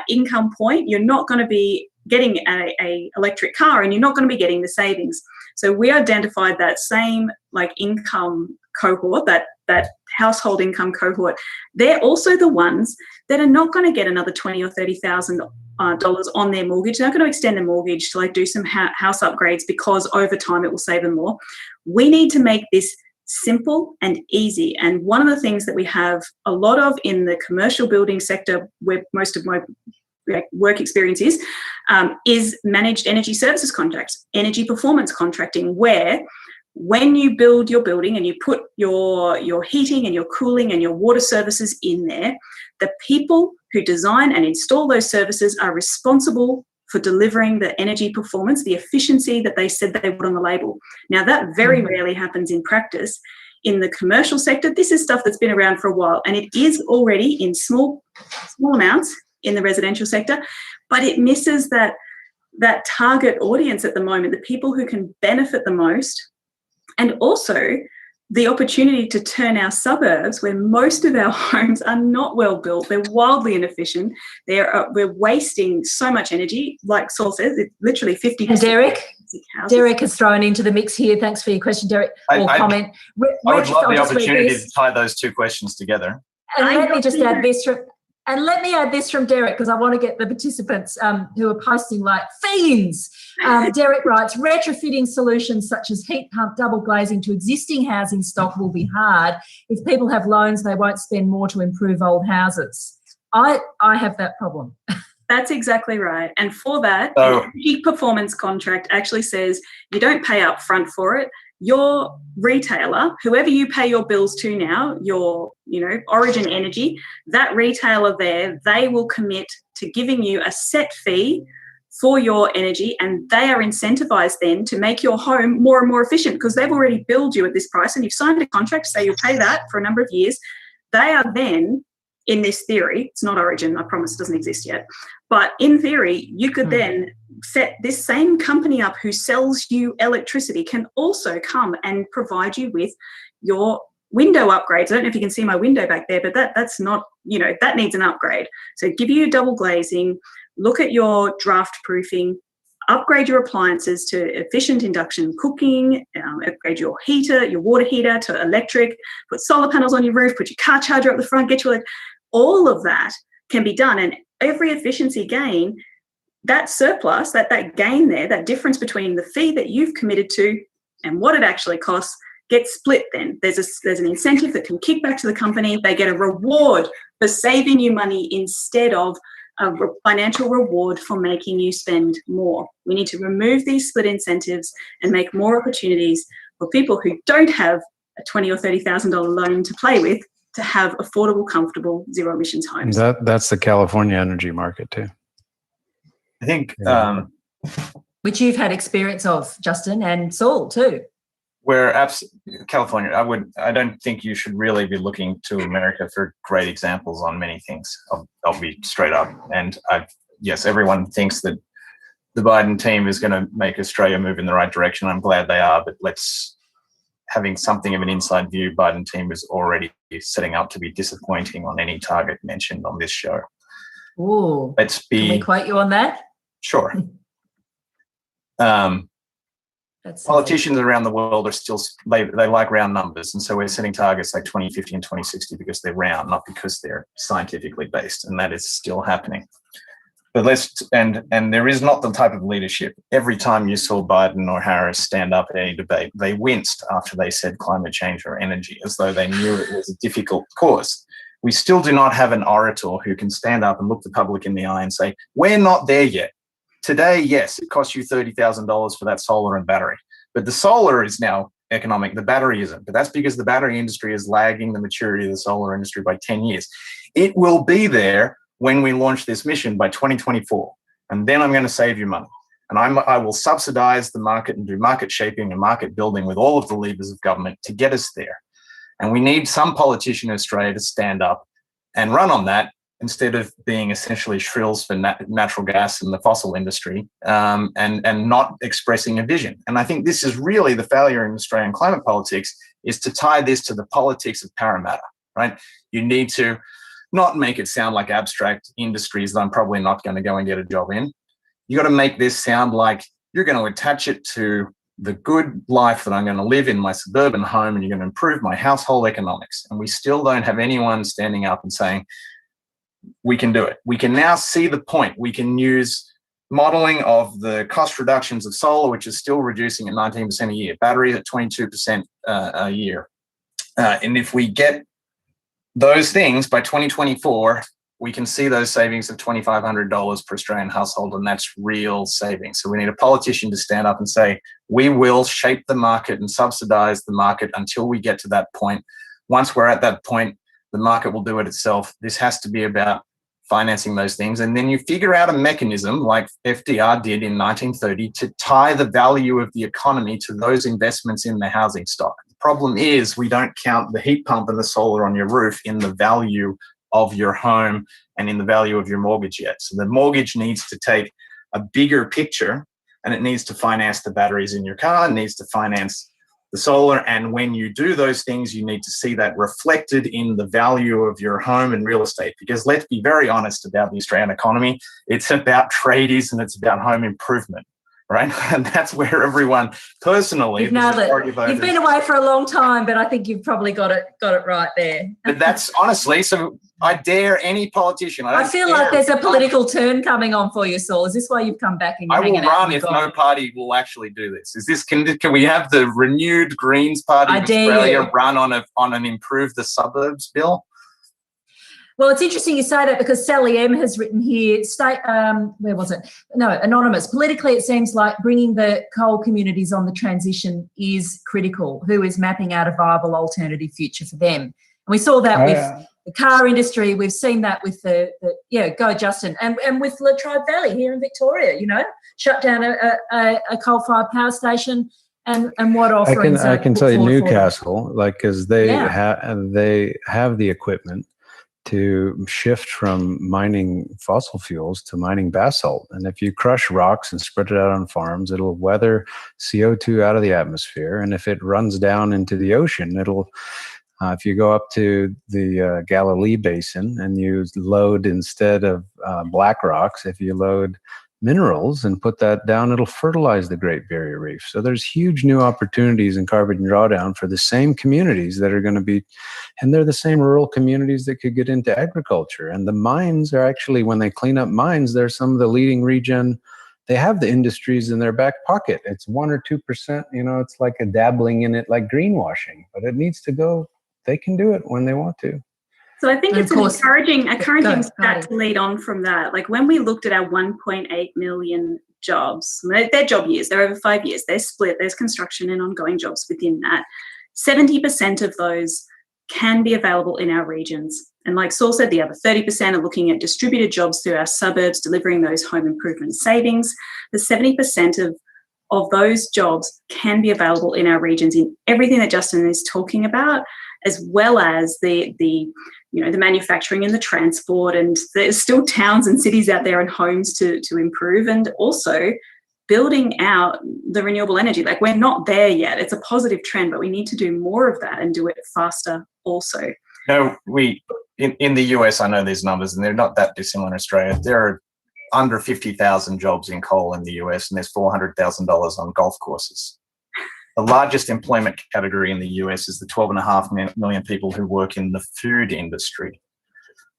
income point, you're not going to be getting a electric car, and you're not going to be getting the savings. So we identified that same like income cohort, that household income cohort. They're also the ones that are not going to get another $20,000 or $30,000 on their mortgage. They're not going to extend their mortgage to like do some house upgrades because over time it will save them more. We need to make this simple and easy. And one of the things that we have a lot of in the commercial building sector, where most of my work experience is managed energy services contracts, energy performance contracting, where when you build your building and you put your heating and your cooling and your water services in there, the people who design and install those services are responsible for delivering the energy performance, the efficiency that they said they would on the label. Now, that very rarely happens in practice. In the commercial sector, this is stuff that's been around for a while, and it is already in small amounts in the residential sector, but it misses that target audience at the moment, the people who can benefit the most, and also the opportunity to turn our suburbs, where most of our homes are not well built, they're wildly inefficient, we're wasting so much energy. Like Saul says, it's literally 50%. And Derek has thrown into the mix here. Thanks for your question, Derek, or comment. I would love the opportunity to tie those two questions together. And let me just add this from Derek, because I want to get the participants who are posting like fiends. Derek writes, retrofitting solutions such as heat pump double glazing to existing housing stock will be hard. If people have loans, they won't spend more to improve old houses. I have that problem. That's exactly right. And for that, the peak performance contract actually says you don't pay up front for it. Your retailer, whoever you pay your bills to now, your Origin Energy, that retailer there, they will commit to giving you a set fee for your energy, and they are incentivized then to make your home more and more efficient because they've already billed you at this price and you've signed a contract, so you'll pay that for a number of years. They are then, in this theory, it's not Origin, I promise it doesn't exist yet, but in theory, you could then set this same company up who sells you electricity can also come and provide you with your window upgrades. I don't know if you can see my window back there, but that's not, that needs an upgrade. So give you double glazing, look at your draft proofing, upgrade your appliances to efficient induction cooking, upgrade your heater, your water heater to electric, put solar panels on your roof, put your car charger up the front, get your all of that can be done. And every efficiency gain, that surplus, that gain there, that difference between the fee that you've committed to and what it actually costs gets split then. There's an incentive that can kick back to the company. They get a reward for saving you money instead of a financial reward for making you spend more. We need to remove these split incentives and make more opportunities for people who don't have a $20,000 or $30,000 loan to play with to have affordable, comfortable, zero emissions homes. That's the California energy market too. I think, which you've had experience of, Justin, and Saul too. California, I don't think you should really be looking to America for great examples on many things. I'll be straight up. And yes, everyone thinks that the Biden team is going to make Australia move in the right direction. I'm glad they are, but having something of an inside view, Biden team is already setting up to be disappointing on any target mentioned on this show. Ooh. Can we quote you on that? Sure. Politicians around the world are still, they like round numbers. And so we're setting targets like 2050 and 2060 because they're round, not because they're scientifically based. And that is still happening. But and there is not the type of leadership. Every time you saw Biden or Harris stand up at any debate, they winced after they said climate change or energy, as though they knew it was a difficult cause. We still do not have an orator who can stand up and look the public in the eye and say, we're not there yet. Today, yes, it costs you $30,000 for that solar and battery, but the solar is now economic, the battery isn't. But that's because the battery industry is lagging the maturity of the solar industry by 10 years. It will be there when we launch this mission by 2024, and then I'm going to save you money. And I will subsidize the market and do market shaping and market building with all of the levers of government to get us there. And we need some politician in Australia to stand up and run on that, instead of being essentially shrills for natural gas and the fossil industry, and not expressing a vision. And I think this is really the failure in Australian climate politics, is to tie this to the politics of Parramatta, right? You need to not make it sound like abstract industries that I'm probably not going to go and get a job in. you got to make this sound like you're going to attach it to the good life that I'm going to live in my suburban home, and you're going to improve my household economics. And we still don't have anyone standing up and saying, we can do it. We can now see the point. We can use modeling of the cost reductions of solar, which is still reducing at 19% a year, batteries at 22% a year. And if we get those things by 2024, we can see those savings of $2,500 per Australian household, and that's real savings. So we need a politician to stand up and say, we will shape the market and subsidize the market until we get to that point. Once we're at that point, the market will do it itself. This has to be about financing those things. And then you figure out a mechanism like FDR did in 1930 to tie the value of the economy to those investments in the housing stock. The problem is we don't count the heat pump and the solar on your roof in the value of your home and in the value of your mortgage yet. So the mortgage needs to take a bigger picture, and it needs to finance the batteries in your car, it needs to finance the solar. And when you do those things, you need to see that reflected in the value of your home and real estate. Because let's be very honest about the Australian economy. It's about tradies and it's about home improvement, right? And that's where everyone personally, you've nailed it. You've been away for a long time, but I think you've probably got it right there. But that's honestly, so I dare any politician. I feel like there's a political turn coming on for you, Saul. Is this why you've come back and you're hanging out? I will run if no party will actually do this. Is this can we have the renewed Greens Party of Australia run on an improve the suburbs bill? Well, it's interesting you say that, because Sally M has written here, where was it? No, anonymous. Politically, it seems like bringing the coal communities on the transition is critical. Who is mapping out a viable alternative future for them? And we saw that with the car industry. We've seen that with the go Justin, and with Latrobe Valley here in Victoria. Shut down a coal-fired power station, and what offerings? I can tell you, Newcastle, because they have the equipment to shift from mining fossil fuels to mining basalt. And if you crush rocks and spread it out on farms, it'll weather CO2 out of the atmosphere. And if it runs down into the ocean, it'll, if you go up to the Galilee Basin and you load, instead of black rocks, if you load minerals and put that down, it'll fertilize the Great Barrier Reef. So there's huge new opportunities in carbon drawdown for the same communities that are going to be, and they're the same rural communities that could get into agriculture. And the mines are actually, when they clean up mines, they're some of the leading regen. They have the industries in their back pocket. It's 1 or 2%, it's like a dabbling in it, like greenwashing, but it needs to go. They can do it when they want to. So I think it's an encouraging stat to lead on from that. Like when we looked at our 1.8 million jobs, they're job years, they're over 5 years, they're split, there's construction and ongoing jobs within that. 70% of those can be available in our regions. And like Saul said, the other 30% are looking at distributed jobs through our suburbs, delivering those home improvement savings. The 70% of those jobs can be available in our regions in everything that Justin is talking about, as well as the manufacturing and the transport, and there's still towns and cities out there and homes to improve, and also building out the renewable energy. Like we're not there yet. It's a positive trend, but we need to do more of that and do it faster also. In the US, I know these numbers, and they're not that dissimilar in Australia. There are under 50,000 jobs in coal in the US, and there's $400,000 on golf courses. The largest employment category in the US is the 12.5 million people who work in the food industry.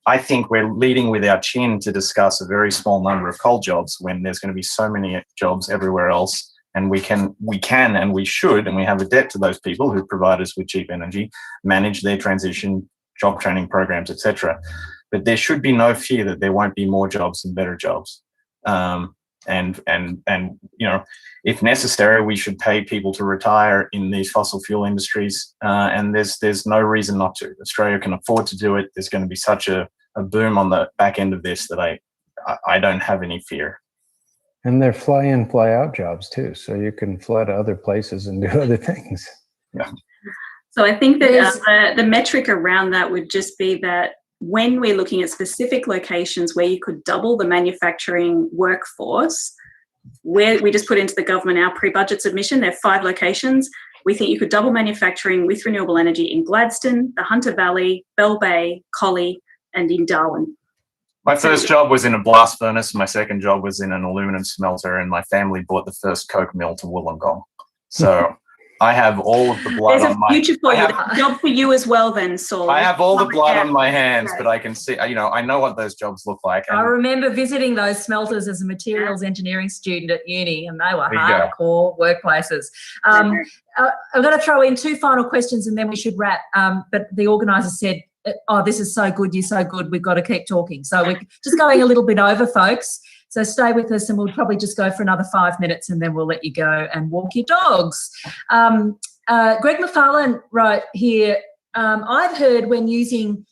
I think we're leading with our chin to discuss a very small number of coal jobs when there's going to be so many jobs everywhere else. And we can and we should, and we have a debt to those people who provide us with cheap energy, manage their transition, job training programs, etc. But there should be no fear that there won't be more jobs and better jobs. And if necessary, we should pay people to retire in these fossil fuel industries. And there's no reason not to. Australia can afford to do it. There's going to be such a boom on the back end of this that I don't have any fear. And they're fly in, fly out jobs too. So you can fly to other places and do other things. Yeah. So I think that the metric around that would just be that when we're looking at specific locations where you could double the manufacturing workforce, where we just put into the government our pre-budget submission, there are 5 locations. We think you could double manufacturing with renewable energy in Gladstone, the Hunter Valley, Bell Bay, Collie, and in Darwin. My first job was in a blast furnace. My second job was in an aluminum smelter, and my family bought the first coke mill to Wollongong. So I have all of the blood There's on my. There's a future for you. There's a job for you as well, then, Saul. I have all the blood on my hands, but I can see. I know what those jobs look like. I remember visiting those smelters as a materials engineering student at uni, and they were hardcore workplaces. I'm going to throw in 2 final questions, and then we should wrap. But the organiser said, "Oh, this is so good. You're so good. We've got to keep talking." So we're just going a little bit over, folks. So stay with us, and we'll probably just go for another 5 minutes, and then we'll let you go and walk your dogs. Greg McFarlane wrote here, I've heard when using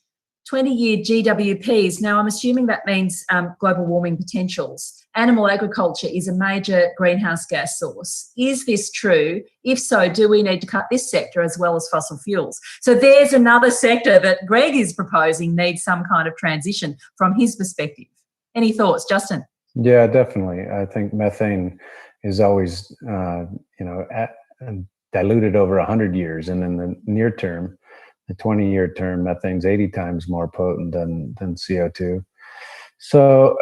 20-year GWPs, now I'm assuming that means global warming potentials, animal agriculture is a major greenhouse gas source. Is this true? If so, do we need to cut this sector as well as fossil fuels? So there's another sector that Greg is proposing needs some kind of transition from his perspective. Any thoughts, Justin? Yeah, definitely. I think methane is always, diluted over 100 years. And in the near term, the 20-year term, methane's 80 times more potent than CO2. So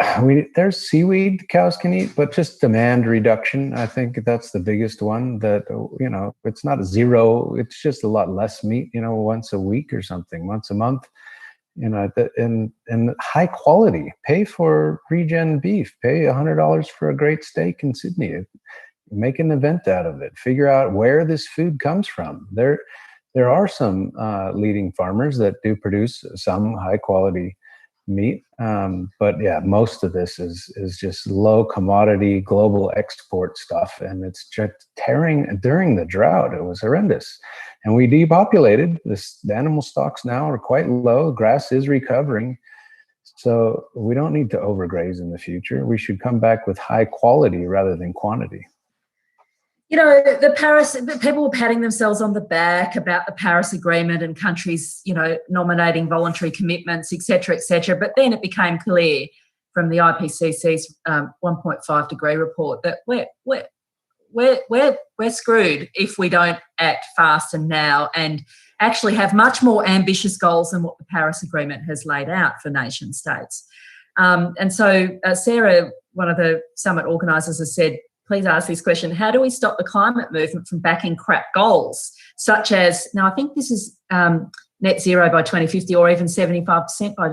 there's seaweed cows can eat, but just demand reduction. I think that's the biggest one that, it's not a zero. It's just a lot less meat, once a week or something, once a month. And high quality, pay for regen beef, pay $100 for a great steak in Sydney, make an event out of it, figure out where this food comes from. There are some leading farmers that do produce some high quality meat. But yeah, most of this is just low commodity global export stuff. And it's just tearing during the drought. It was horrendous. And we depopulated. The animal stocks now are quite low. Grass is recovering. So we don't need to overgraze in the future. We should come back with high quality rather than quantity. The people were patting themselves on the back about the Paris Agreement and countries, nominating voluntary commitments, et cetera, but then it became clear from the IPCC's 1.5 degree report that we're screwed if we don't act fast and now and actually have much more ambitious goals than what the Paris Agreement has laid out for nation states. And so Sarah, one of the summit organisers, has said, please ask this question: how do we stop the climate movement from backing crap goals, such as, now I think this is net zero by 2050 or even 75% by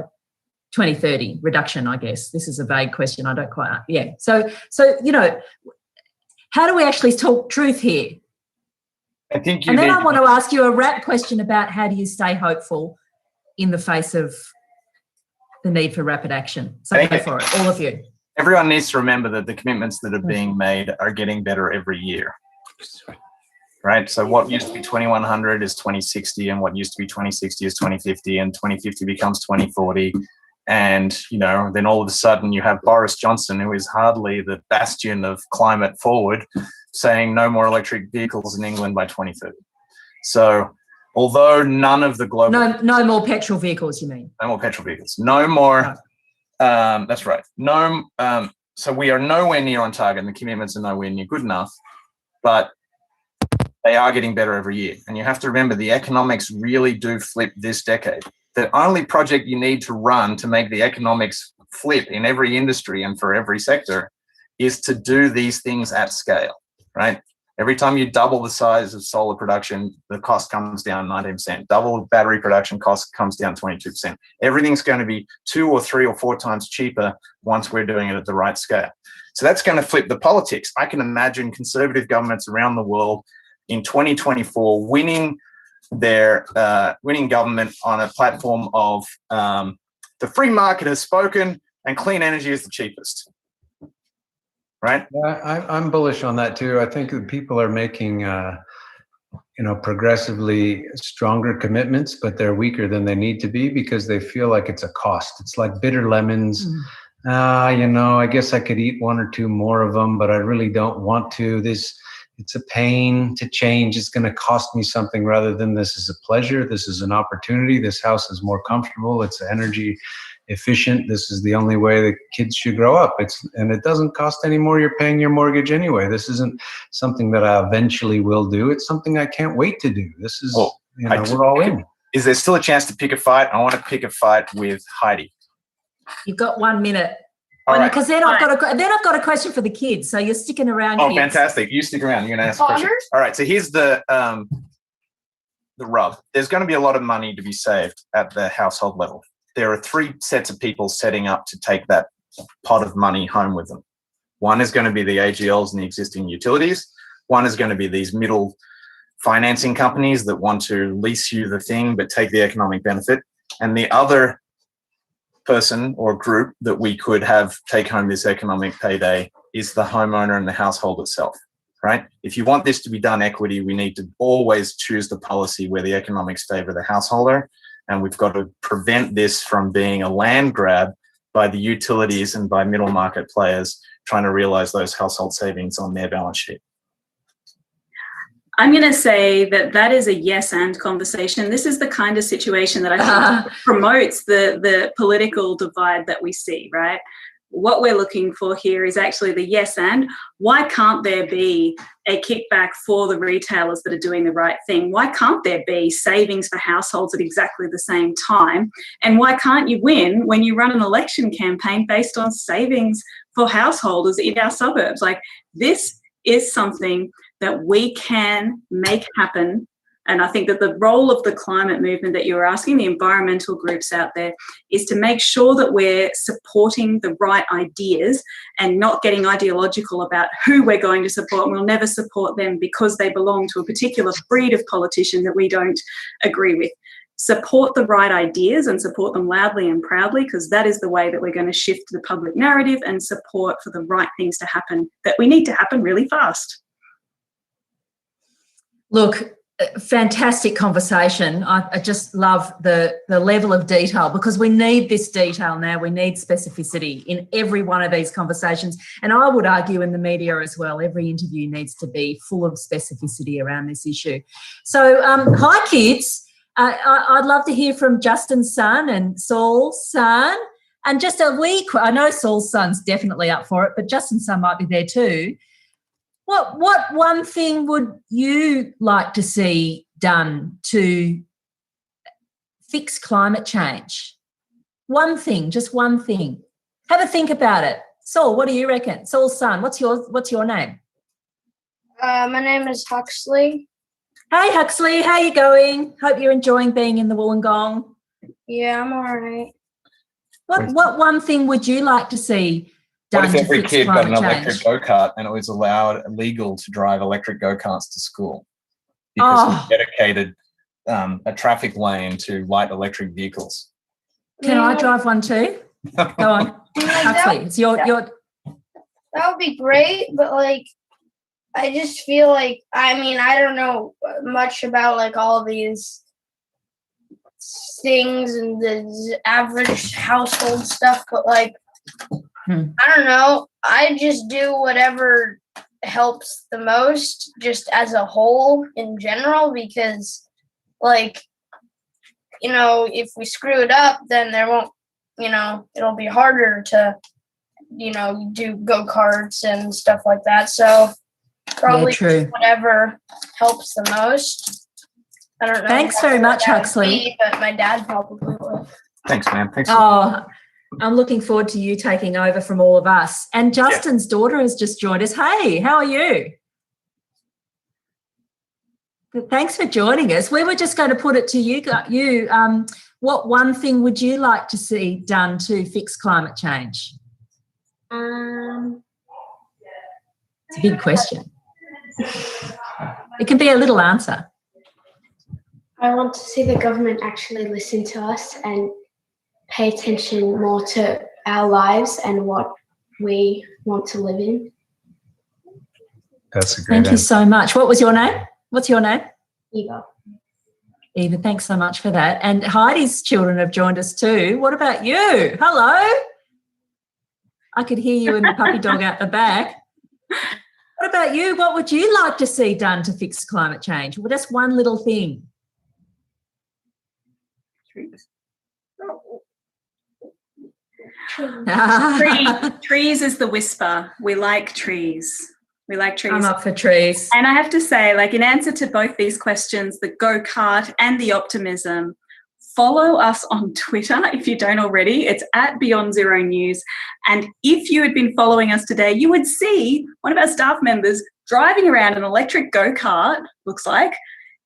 2030 reduction, I guess. This is a vague question. I don't quite, yeah. So how do we actually talk truth here? I think and then I want to ask you a wrap question about how do you stay hopeful in the face of the need for rapid action. So go for it, all of you. Everyone needs to remember that the commitments that are being made are getting better every year, right? So what used to be 2100 is 2060, and what used to be 2060 is 2050, and 2050 becomes 2040. And, then all of a sudden you have Boris Johnson, who is hardly the bastion of climate forward, saying no more electric vehicles in England by 2030. So although none of the global... No more petrol vehicles, you mean? No more petrol vehicles. No more... that's right. No. So we are nowhere near on target, and the commitments are nowhere near good enough, but they are getting better every year. And you have to remember, the economics really do flip this decade. The only project you need to run to make the economics flip in every industry and for every sector is to do these things at scale, right? Every time you double the size of solar production, the cost comes down 19%. Double battery production cost comes down 22%. Everything's going to be 2 or 3 or 4 times cheaper once we're doing it at the right scale. So that's going to flip the politics. I can imagine conservative governments around the world in 2024 winning government on a platform of the free market has spoken and clean energy is the cheapest. Right? I'm bullish on that too. I think that people are making, progressively stronger commitments, but they're weaker than they need to be because they feel like it's a cost. It's like bitter lemons. I guess I could eat 1 or 2 more of them, but I really don't want to. It's a pain to change. It's going to cost me something rather than this is a pleasure. This is an opportunity. This house is more comfortable. It's energy efficient. This is the only way that kids should grow up. And it doesn't cost any more. You're paying your mortgage anyway. This isn't something that I eventually will do. It's something I can't wait to do. This is, we're all in. Is there still a chance to pick a fight? I want to pick a fight with Heidi. You've got 1 minute. All right. Because then I've got a question for the kids. So you're sticking around. Oh, kids. fantastic! You stick around. You're going to ask a question. All right. So here's the rub. There's going to be a lot of money to be saved at the household level. There are 3 sets of people setting up to take that pot of money home with them. One is going to be the AGLs and the existing utilities. One is going to be these middle financing companies that want to lease you the thing but take the economic benefit. And the other person or group that we could have take home this economic payday is the homeowner and the household itself, right? If you want this to be done equity, we need to always choose the policy where the economics favor the householder. And we've got to prevent this from being a land grab by the utilities and by middle market players trying to realize those household savings on their balance sheet. I'm going to say that is a yes and conversation. This is the kind of situation that I think promotes the political divide that we see, right? What we're looking for here is actually the yes and. Why can't there be a kickback for the retailers that are doing the right thing? Why can't there be savings for households at exactly the same time? And why can't you win when you run an election campaign based on savings for householders in our suburbs? Like, this is something that we can make happen. And I think that the role of the climate movement that you were asking, the environmental groups out there, is to make sure that we're supporting the right ideas and not getting ideological about who we're going to support. And we'll never support them because they belong to a particular breed of politician that we don't agree with. Support the right ideas and support them loudly and proudly, because that is the way that we're going to shift the public narrative and support for the right things to happen that we need to happen really fast. Look, fantastic conversation. I just love the level of detail, because we need this detail now. We need specificity in every one of these conversations. And I would argue in the media as well, every interview needs to be full of specificity around this issue. So, hi, kids. I'd love to hear from Justin's son and Saul's son. And just a wee, I know Saul's son's definitely up for it, but Justin's son might be there too. What one thing would you like to see done to fix climate change? One thing, just one thing. Have a think about it. Saul, what do you reckon? Saul's son, what's your name? My name is Huxley. Hey, Huxley, how you going? Hope you're enjoying being in the Wollongong. Yeah, I'm all right. What one thing would you like to see done what if every to fix kid got an climate electric change? go-kart and it was legal to drive electric go-karts to school because we dedicated a traffic lane to light electric vehicles? Can I drive one too? Go on, Huxley. It's your. That would be great, but like, I just feel like, I don't know much about like all these things and the average household stuff, but like, I don't know. I just do whatever helps the most, just as a whole in general, because, like, if we screw it up, then there won't, it'll be harder to, do go-karts and stuff like that. So probably whatever helps the most. I don't know. Thanks very much, Huxley. But my dad probably would. Thanks, man. Thanks. I'm looking forward to you taking over from all of us. And Justin's daughter has just joined us. Hey, how are you? Thanks for joining us. We were just going to put it to you. What one thing would you like to see done to fix climate change? It's a big question. It can be a little answer. I want to see the government actually listen to us and pay attention more to our lives and what we want to live in. That's a great Thank you so much. What was your name? What's your name? Eva. Eva, thanks so much for that. And Heidi's children have joined us too. What about you? Hello. I could hear you and the puppy dog out the back. What about you? What would you like to see done to fix climate change? Well, that's one little thing. Trees is the whisper. We like trees. We like trees. I'm up for trees. And I have to say, like, in answer to both these questions, the go-kart and the optimism, Follow us on Twitter if you don't already. It's at Beyond Zero News. And if you had been following us today, you would see one of our staff members driving around an electric go-kart, looks like,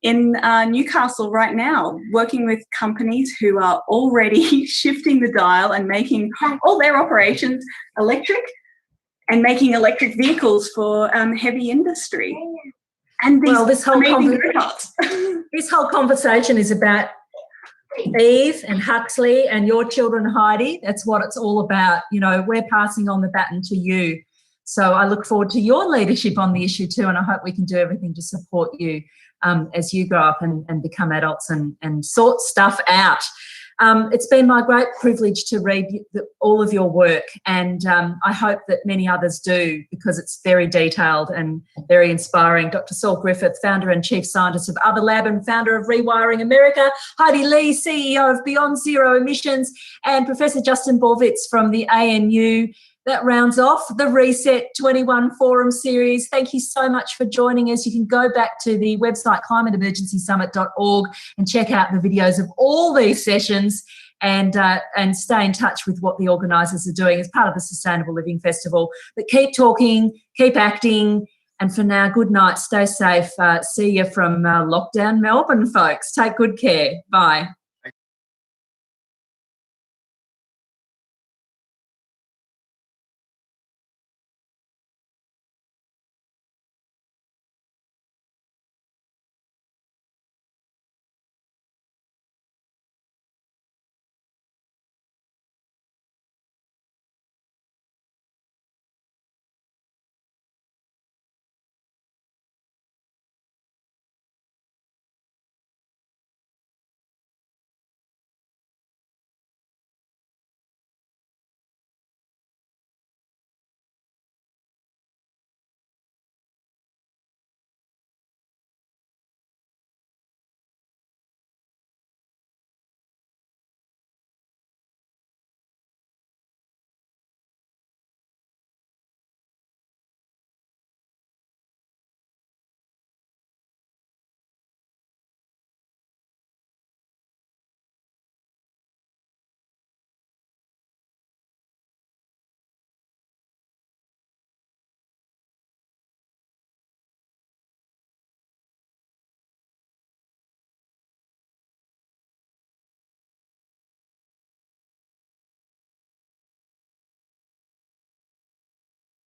in Newcastle right now, working with companies who are already shifting the dial and making all their operations electric and making electric vehicles for heavy industry. And these this whole conversation is about Eve and Huxley and your children, Heidi. That's what it's all about. You know, we're passing on the baton to you. So I look forward to your leadership on the issue too, and I hope we can do everything to support you as you grow up and become adults and sort stuff out. It's been my great privilege to read all of your work, and I hope that many others do, because it's very detailed and very inspiring. Dr. Saul Griffith, founder and chief scientist of Other Lab and founder of Rewiring America, Heidi Lee, CEO of Beyond Zero Emissions, and Professor Justin Borwitz from the ANU. That rounds off the RESET.21 Forum series. Thank you so much for joining us. You can go back to the website climateemergencysummit.org and check out the videos of all these sessions and stay in touch with what the organisers are doing as part of the Sustainable Living Festival. But keep talking, keep acting, and for now, good night, stay safe. See you from lockdown Melbourne, folks. Take good care. Bye.